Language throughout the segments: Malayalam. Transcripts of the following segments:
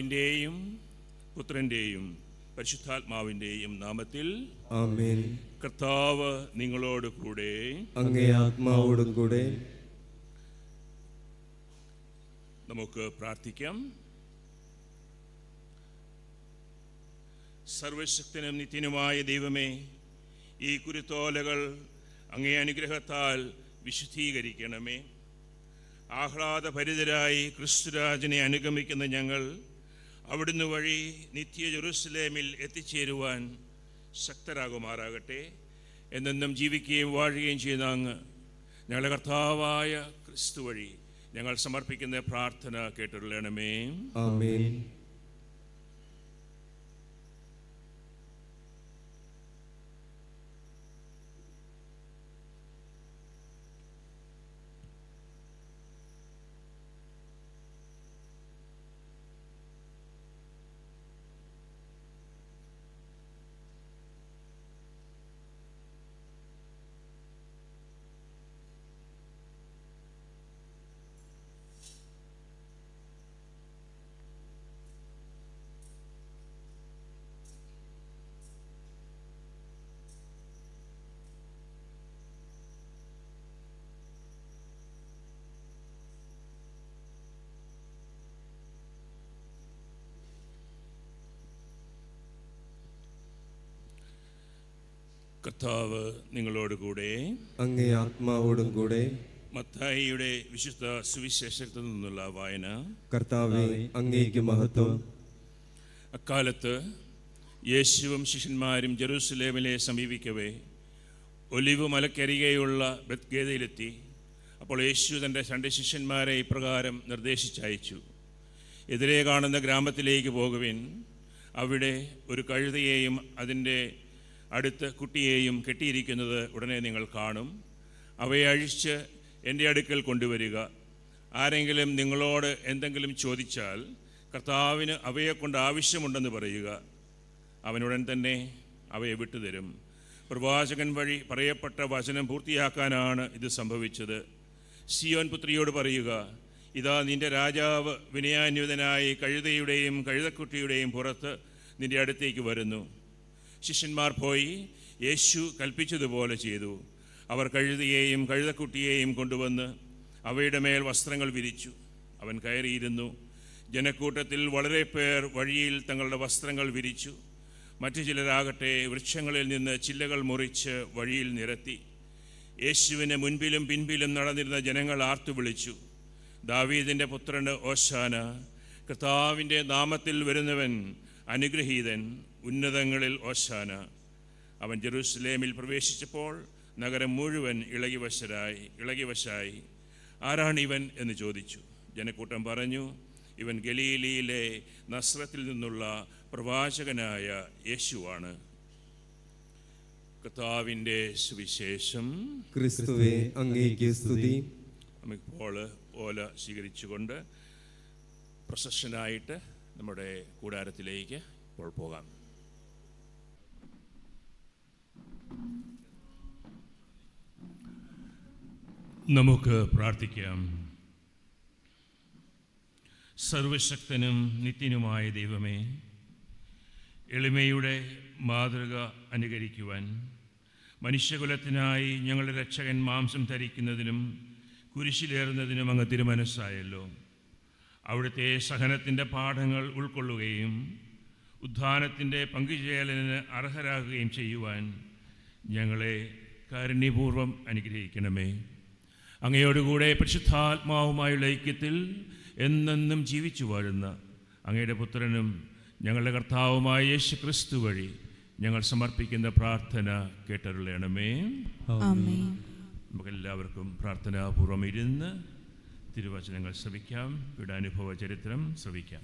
പിതാവിൻ്റെയും പുത്രൻ്റെയും പരിശുദ്ധാത്മാവിൻ്റെയും നാമത്തിൽ ആമേൻ. കർത്താവ് നിങ്ങളോട് കൂടെ, അങ്ങേ ആത്മാവോടും കൂടെ. നമുക്ക് പ്രാർത്ഥിക്കാം. സർവശക്തനും നിത്യനുമായ ദൈവമേ, ഈ കുരുത്തോലകൾ അങ്ങേ അനുഗ്രഹത്താൽ വിശുദ്ധീകരിക്കണമേ. ആഹ്ലാദഭരിതരായി ക്രിസ്തുരാജനെ അനുഗമിക്കുന്ന ഞങ്ങൾ അവിടുന്ന് വഴി നിത്യ ജെറുസലേമിൽ എത്തിച്ചേരുവാൻ ശക്തരാകുമാറാകട്ടെ. എന്നെന്നും ജീവിക്കുകയും വാഴുകയും ചെയ്യുന്ന അങ്ങ് ഞങ്ങളുടെ കർത്താവായ ക്രിസ്തു വഴി ഞങ്ങൾ സമർപ്പിക്കുന്ന പ്രാർത്ഥന കേട്ടുകൊള്ളണമേ. ആമേൻ. കർത്താവ് നിങ്ങളോട് കൂടെ, അങ്ങേ ആത്മാവോടും കൂടെ. മത്തായിയുടെ വിശുദ്ധ സുവിശേഷത്തിൽ നിന്നുള്ള വായന. കർത്താവേ, അങ്ങേക്ക് മഹത്വം. അക്കാലത്ത് യേശുവും ശിഷ്യന്മാരും ജെറുസലേമിലെ സമീപിക്കവേ ഒലിവ് മലക്കരികെയുള്ള ബെത്ഗേദയിലെത്തി. അപ്പോൾ യേശു തൻ്റെ 2 ശിഷ്യന്മാരെ ഇപ്രകാരം നിർദ്ദേശിച്ചയച്ചു: എതിരെ കാണുന്ന ഗ്രാമത്തിലേക്ക് പോകുവിൻ. അവിടെ ഒരു കഴുതയെയും അതിൻ്റെ അടുത്ത് കുട്ടിയെയും കെട്ടിയിരിക്കുന്നത് ഉടനെ നിങ്ങൾ കാണും. അവയെ അഴിച്ച് എൻ്റെ അടുക്കൽ കൊണ്ടുവരിക. ആരെങ്കിലും നിങ്ങളോട് എന്തെങ്കിലും ചോദിച്ചാൽ കർത്താവിന് അവയെക്കൊണ്ട് ആവശ്യമുണ്ടെന്ന് പറയുക. അവനുടൻ തന്നെ അവയെ വിട്ടുതരും. പ്രവാചകൻ വഴി പറയപ്പെട്ട വചനം പൂർത്തിയാക്കാനാണ് ഇത് സംഭവിച്ചത്. സിയോൻ പുത്രിയോട് പറയുക, ഇതാ നിന്റെ രാജാവ് വിനയാന്വിതനായി കഴുതയുടെയും കഴുതക്കുട്ടിയുടെയും പുറത്ത് നിന്റെ അടുത്തേക്ക് വരുന്നു. ശിഷ്യന്മാർ പോയി യേശു കൽപ്പിച്ചതുപോലെ ചെയ്തു. അവർ കഴുതയെയും കഴുതക്കുട്ടിയെയും കൊണ്ടുവന്ന് അവയുടെ മേൽ വസ്ത്രങ്ങൾ വിരിച്ചു. അവൻ കയറിയിരുന്നു. ജനക്കൂട്ടത്തിൽ വളരെ പേർ വഴിയിൽ തങ്ങളുടെ വസ്ത്രങ്ങൾ വിരിച്ചു. മറ്റു ചിലരാകട്ടെ വൃക്ഷങ്ങളിൽ നിന്ന് ചില്ലകൾ മുറിച്ച് വഴിയിൽ നിരത്തി. യേശുവിന് മുൻപിലും പിൻപിലും നടന്നിരുന്ന ജനങ്ങൾ ആർത്തു വിളിച്ചു, ദാവീദിൻ്റെ പുത്രന് ഓശാന! കർത്താവിൻ്റെ നാമത്തിൽ വരുന്നവൻ അനുഗ്രഹീതൻ! ഉന്നതങ്ങളിൽ ഓശാന! അവൻ ജെറുസലേമിൽ പ്രവേശിച്ചപ്പോൾ നഗരം മുഴുവൻ ഇളകിവശായി. ആരാണിവൻ എന്ന് ചോദിച്ചു. ജനക്കൂട്ടം പറഞ്ഞു, ഇവൻ ഗലീലയിലെ നസ്രത്തിൽ നിന്നുള്ള പ്രവാചകനായ യേശുവാണ്. കർത്താവിൻ്റെ സുവിശേഷം. ക്രിസ്തുവേ, അങ്ങേക്ക് സ്തുതി. നമുക്കിപ്പോൾ ഓല സ്വീകരിച്ചുകൊണ്ട് പ്രൊസഷനായിട്ട് നമ്മുടെ കൂടാരത്തിലേക്ക് ഇപ്പോൾ പോകാം. നമുക്ക് പ്രാർത്ഥിക്കാം. സർവശക്തനും നിത്യനുമായ ദൈവമേ, എളിമയുടെ മാതൃക അനുകരിക്കുവാൻ മനുഷ്യകുലത്തിനായി ഞങ്ങളുടെ രക്ഷകൻ മാംസം ധരിക്കുന്നതിനും കുരിശിലേറുന്നതിനും അങ്ങ് തിരുമനസ്സായല്ലോ. അവിടുത്തെ സഹനത്തിൻ്റെ പാഠങ്ങൾ ഉൾക്കൊള്ളുകയും ഉദ്ധാനത്തിൻ്റെ പങ്കുചേരലിന് അർഹരാകുകയും ചെയ്യുവാൻ ഞങ്ങളെ കാരുണ്യപൂർവ്വം അനുഗ്രഹിക്കണമേ. അങ്ങയോടുകൂടെ പരിശുദ്ധാത്മാവുമായുള്ള ഐക്യത്തിൽ എന്നെന്നും ജീവിച്ചു വാഴുന്ന അങ്ങയുടെ പുത്രനും ഞങ്ങളുടെ കർത്താവുമായ യേശു ക്രിസ്തു വഴി ഞങ്ങൾ സമർപ്പിക്കുന്ന പ്രാർത്ഥന കേട്ടരുളണമേ. നമുക്കെല്ലാവർക്കും പ്രാർത്ഥനാപൂർവ്വം ഇരുന്ന് തിരുവചനങ്ങൾ ശ്രവിക്കാം. ഇവിടെ അനുഭവ ചരിത്രം ശ്രവിക്കാം.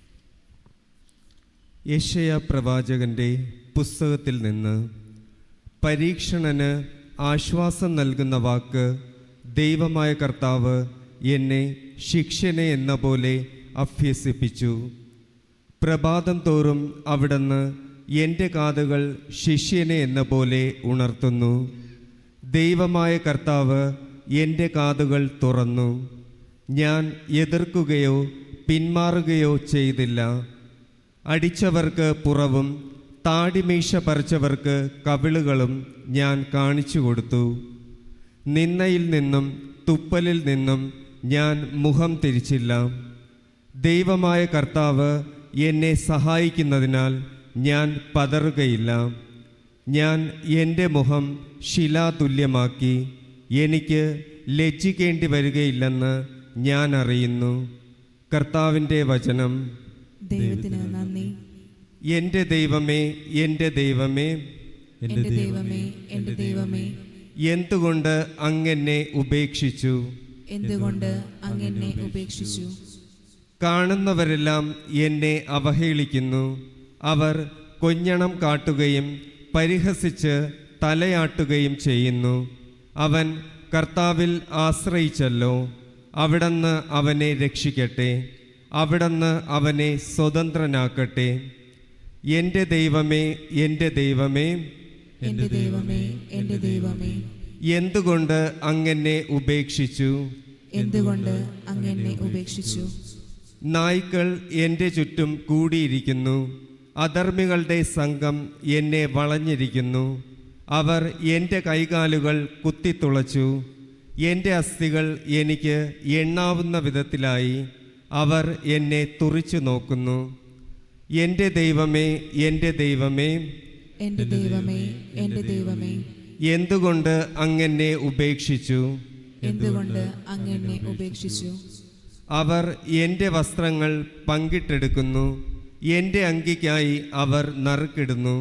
യെശയ്യാ പ്രവാചകന്റെ പുസ്തകത്തിൽ നിന്ന്. പരീക്ഷണന് ആശ്വാസം നൽകുന്ന വാക്ക്. ദൈവമായ കർത്താവ് എന്നെ ശിഷ്യനെ എന്ന പോലെ അഭ്യസിപ്പിച്ചു. പ്രഭാതം തോറും അവിടുന്ന് എൻ്റെ കാതുകൾ ശിഷ്യനെ എന്ന പോലെ ഉണർത്തുന്നു. ദൈവമായ കർത്താവ് എൻ്റെ കാതുകൾ തുറന്നു. ഞാൻ എതിർക്കുകയോ പിന്മാറുകയോ ചെയ്തില്ല. അടിച്ചവർക്ക് പുറവും താടിമീശ പറിച്ചവർക്ക് കവിളുകളും ഞാൻ കാണിച്ചു കൊടുത്തു. നിന്ദയിൽ നിന്നും തുപ്പലിൽ നിന്നും ഞാൻ മുഖം തിരിച്ചില്ല. ദൈവമായ കർത്താവ് എന്നെ സഹായിക്കുന്നതിനാൽ ഞാൻ പതറുകയില്ല. ഞാൻ എൻ്റെ മുഖം ശിലാതുല്യമാക്കി. എനിക്ക് ലജ്ജിക്കേണ്ടി വരികയില്ലെന്ന് ഞാൻ അറിയുന്നു. കർത്താവിൻ്റെ വചനം. ദൈവത്തിന് നന്ദി. എൻ്റെ ദൈവമേ, എൻ്റെ ദൈവമേ, എൻ്റെ ദൈവമേ, എൻ്റെ ദൈവമേ, എന്തുകൊണ്ട് അങ്ങെന്നെ ഉപേക്ഷിച്ചു? എന്തുകൊണ്ട് അങ്ങെന്നെ ഉപേക്ഷിച്ചു? കാണുന്നവരെല്ലാം എന്നെ അവഹേളിക്കുന്നു. അവർ കൊഞ്ഞണം കാട്ടുകയും പരിഹസിച്ച് തലയാട്ടുകയും ചെയ്യുന്നു. അവൻ കർത്താവിൽ ആശ്രയിച്ചല്ലോ. അവിടുന്ന് അവനെ രക്ഷിക്കട്ടെ. അവിടുന്ന് അവനെ സ്വതന്ത്രനാക്കട്ടെ. എൻ്റെ ദൈവമേ, എൻ്റെ ദൈവമേ, എൻ്റെ ദൈവമേ, എൻ്റെ ദൈവമേ, എന്തുകൊണ്ട് അങ്ങെന്നെ ഉപേക്ഷിച്ചു? എന്തുകൊണ്ട് അങ്ങെന്നെ ഉപേക്ഷിച്ചു? നായ്ക്കൾ എൻ്റെ ചുറ്റും കൂടിയിരിക്കുന്നു. അധർമ്മികളുടെ സംഘം എന്നെ വളഞ്ഞിരിക്കുന്നു. അവർ എൻ്റെ കൈകാലുകൾ കുത്തിത്തുളച്ചു. എൻ്റെ അസ്ഥികൾ എനിക്ക് എണ്ണാവുന്ന വിധത്തിലായി. അവർ എന്നെ തുറിച്ചു നോക്കുന്നു. എൻ്റെ ദൈവമേ, എൻ്റെ ദൈവമേ, എൻ്റെ ദൈവമേ, എൻ്റെ ദൈവമേ, എന്തുകൊണ്ട് അങ്ങെന്നെ ഉപേക്ഷിച്ചു? എന്തുകൊണ്ട് അങ്ങെന്നെ ഉപേക്ഷിച്ചു? അവർ എൻ്റെ വസ്ത്രങ്ങൾ പങ്കിട്ടെടുക്കുന്നു. എൻ്റെ അങ്കിക്കായി അവർ നറുക്കിടുന്നു.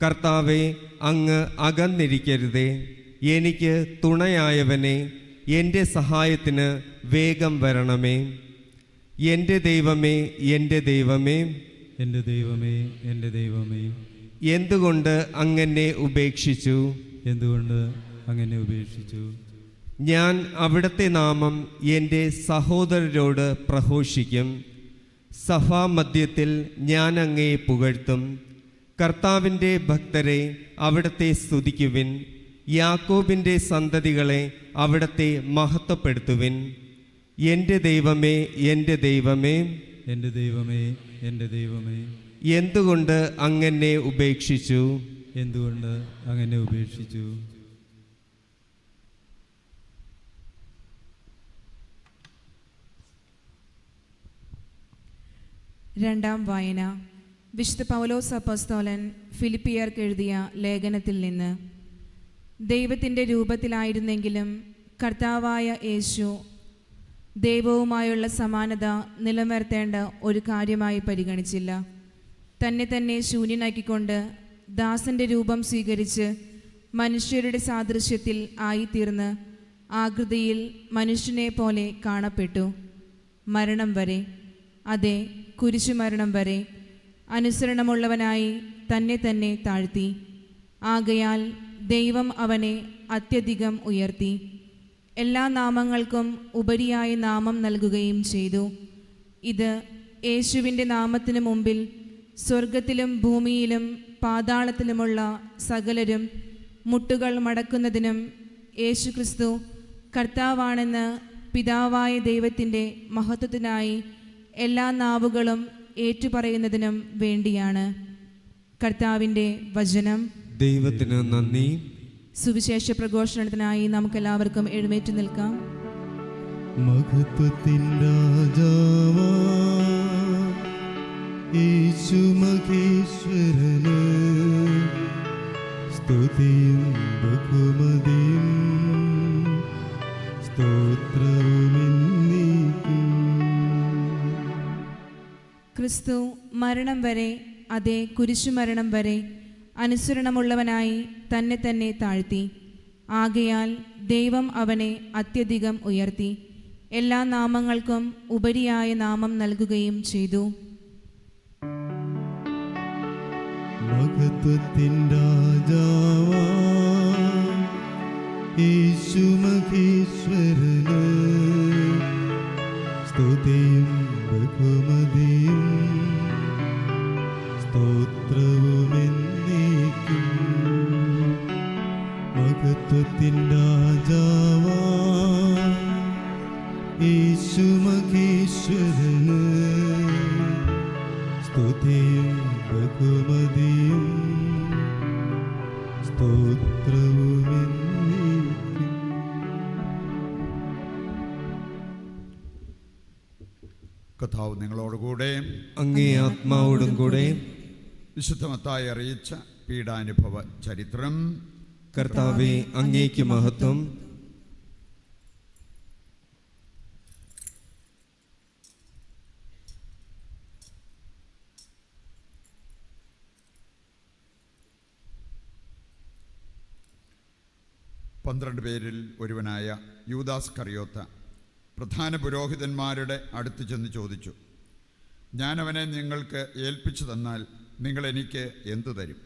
കർത്താവെ, അങ്ങ് അകന്നിരിക്കരുതേ. എനിക്ക് തുണയായവനെ, എൻ്റെ സഹായത്തിന് വേഗം വരണമേ. എൻ്റെ ദൈവമേ, എൻ്റെ ദൈവമേ, എൻ്റെ ദൈവമേ, എൻ്റെ ദൈവമേ, എന്തുകൊണ്ട് അങ്ങെന്നെ ഉപേക്ഷിച്ചു? എന്തുകൊണ്ട് അങ്ങനെ ഉപേക്ഷിച്ചു? ഞാൻ അവിടുത്തെ നാമം എൻ്റെ സഹോദരരോട് പ്രഘോഷിക്കും. സഭാമധ്യത്തിൽ ഞാൻ അങ്ങയെ പുകഴ്ത്തും. കർത്താവിൻ്റെ ഭക്തരെ, അവിടുത്തെ സ്തുതിക്കുവിൻ. യാക്കോബിൻ്റെ സന്തതികളെ, അവിടുത്തെ മഹത്വപ്പെടുത്തുവിൻ. എൻ്റെ ദൈവമേ, എൻ്റെ ദൈവമേ, എൻ്റെ ദൈവമേ, എൻ്റെ ദൈവമേ, എന്തുകൊണ്ട് അങ്ങെന്നെ ഉപേക്ഷിച്ചു? എന്തുകൊണ്ട് അങ്ങനെ ഉപേക്ഷിച്ചു? രണ്ടാം വായന. വിശുദ്ധ പൗലോസ് അപ്പോസ്തലൻ ഫിലിപ്പിയർക്ക് എഴുതിയ ലേഖനത്തിൽ നിന്ന്. ദൈവത്തിൻ്റെ രൂപത്തിലായിരുന്നെങ്കിലും കർത്താവായ യേശു ദൈവവുമായുള്ള സമാനത നിലനിർത്തേണ്ട ഒരു കാര്യമായി പരിഗണിച്ചില്ല. തന്നെ തന്നെ ശൂന്യനാക്കിക്കൊണ്ട് ദാസൻ്റെ രൂപം സ്വീകരിച്ച് മനുഷ്യരുടെ സാദൃശ്യത്തിൽ ആയിത്തീർന്ന് ആകൃതിയിൽ മനുഷ്യനെ പോലെ കാണപ്പെട്ടു. മരണം വരെ, അതെ, കുരിശുമരണം വരെ അനുസരണമുള്ളവനായി തന്നെ തന്നെ താഴ്ത്തി. ആകയാൽ ദൈവം അവനെ അത്യധികം ഉയർത്തി, എല്ലാ നാമങ്ങൾക്കും ഉപരിയായ നാമം നൽകുകയും ചെയ്തു. ഇത് യേശുവിൻ്റെ നാമത്തിനു മുമ്പിൽ സ്വർഗത്തിലും ഭൂമിയിലും പാതാളത്തിലുമുള്ള സകലരും മുട്ടുകൾ മടക്കുന്നതിനും യേശുക്രിസ്തു കർത്താവാണെന്ന് പിതാവായ ദൈവത്തിൻ്റെ മഹത്വത്തിനായി എല്ലാ നാവുകളും ഏറ്റുപറയുന്നതിനും വേണ്ടിയാണ്. കർത്താവിൻ്റെ വചനം. ദൈവത്തിന് നന്ദി. സുവിശേഷ പ്രഘോഷണത്തിനായി നമുക്കെല്ലാവർക്കും എഴുന്നേറ്റ് നിൽക്കാം. മഹത്വത്തിൻ രാജാവാ യേശു മഹേശ്വരന് സ്തുതിയും ബഹുമതിയും സ്തോത്രവും എന്നേക്കും. ക്രിസ്തു മരണം വരെ, അതെ, കുരിശുമരണം വരെ അനുസരണമുള്ളവനായി തന്നെ തന്നെ താഴ്ത്തി. ആകയാൽ ദൈവം അവനെ അത്യധികം ഉയർത്തി, എല്ലാ നാമങ്ങൾക്കും ഉപരിയായ നാമം നൽകുകയും ചെയ്തു. മഹത്വത്തിൻ രാജാവാ യേശു മഹേശ്വരന് സ്തുതിയും ബഹുമതിയും സ്തോത്രവും എന്നേക്കും. മഹത്വത്തിൻ രാജാവാ യേശു മഹേശ്വരന് സ്തുതിയും ബഹുമതിയും സ്തോത്രവും എന്നേക്കും. കർത്താവ് നിങ്ങളോടുകൂടെ അങ്ങേ ആത്മാവോടും കൂടെ. വിശുദ്ധ മത്തായി അറിയിച്ച പീഡാനുഭവ ചരിത്രം. കർത്താവെ, അങ്ങേക്ക് മഹത്വം. പന്ത്രണ്ട് പേരിൽ ഒരുവനായ യൂദാസ് കറിയോത്ത പ്രധാന പുരോഹിതന്മാരുടെ അടുത്ത് ചെന്ന് ചോദിച്ചു, ഞാനവനെ നിങ്ങൾക്ക് ഏൽപ്പിച്ചു തന്നാൽ നിങ്ങൾ എനിക്ക് എന്തു തരും?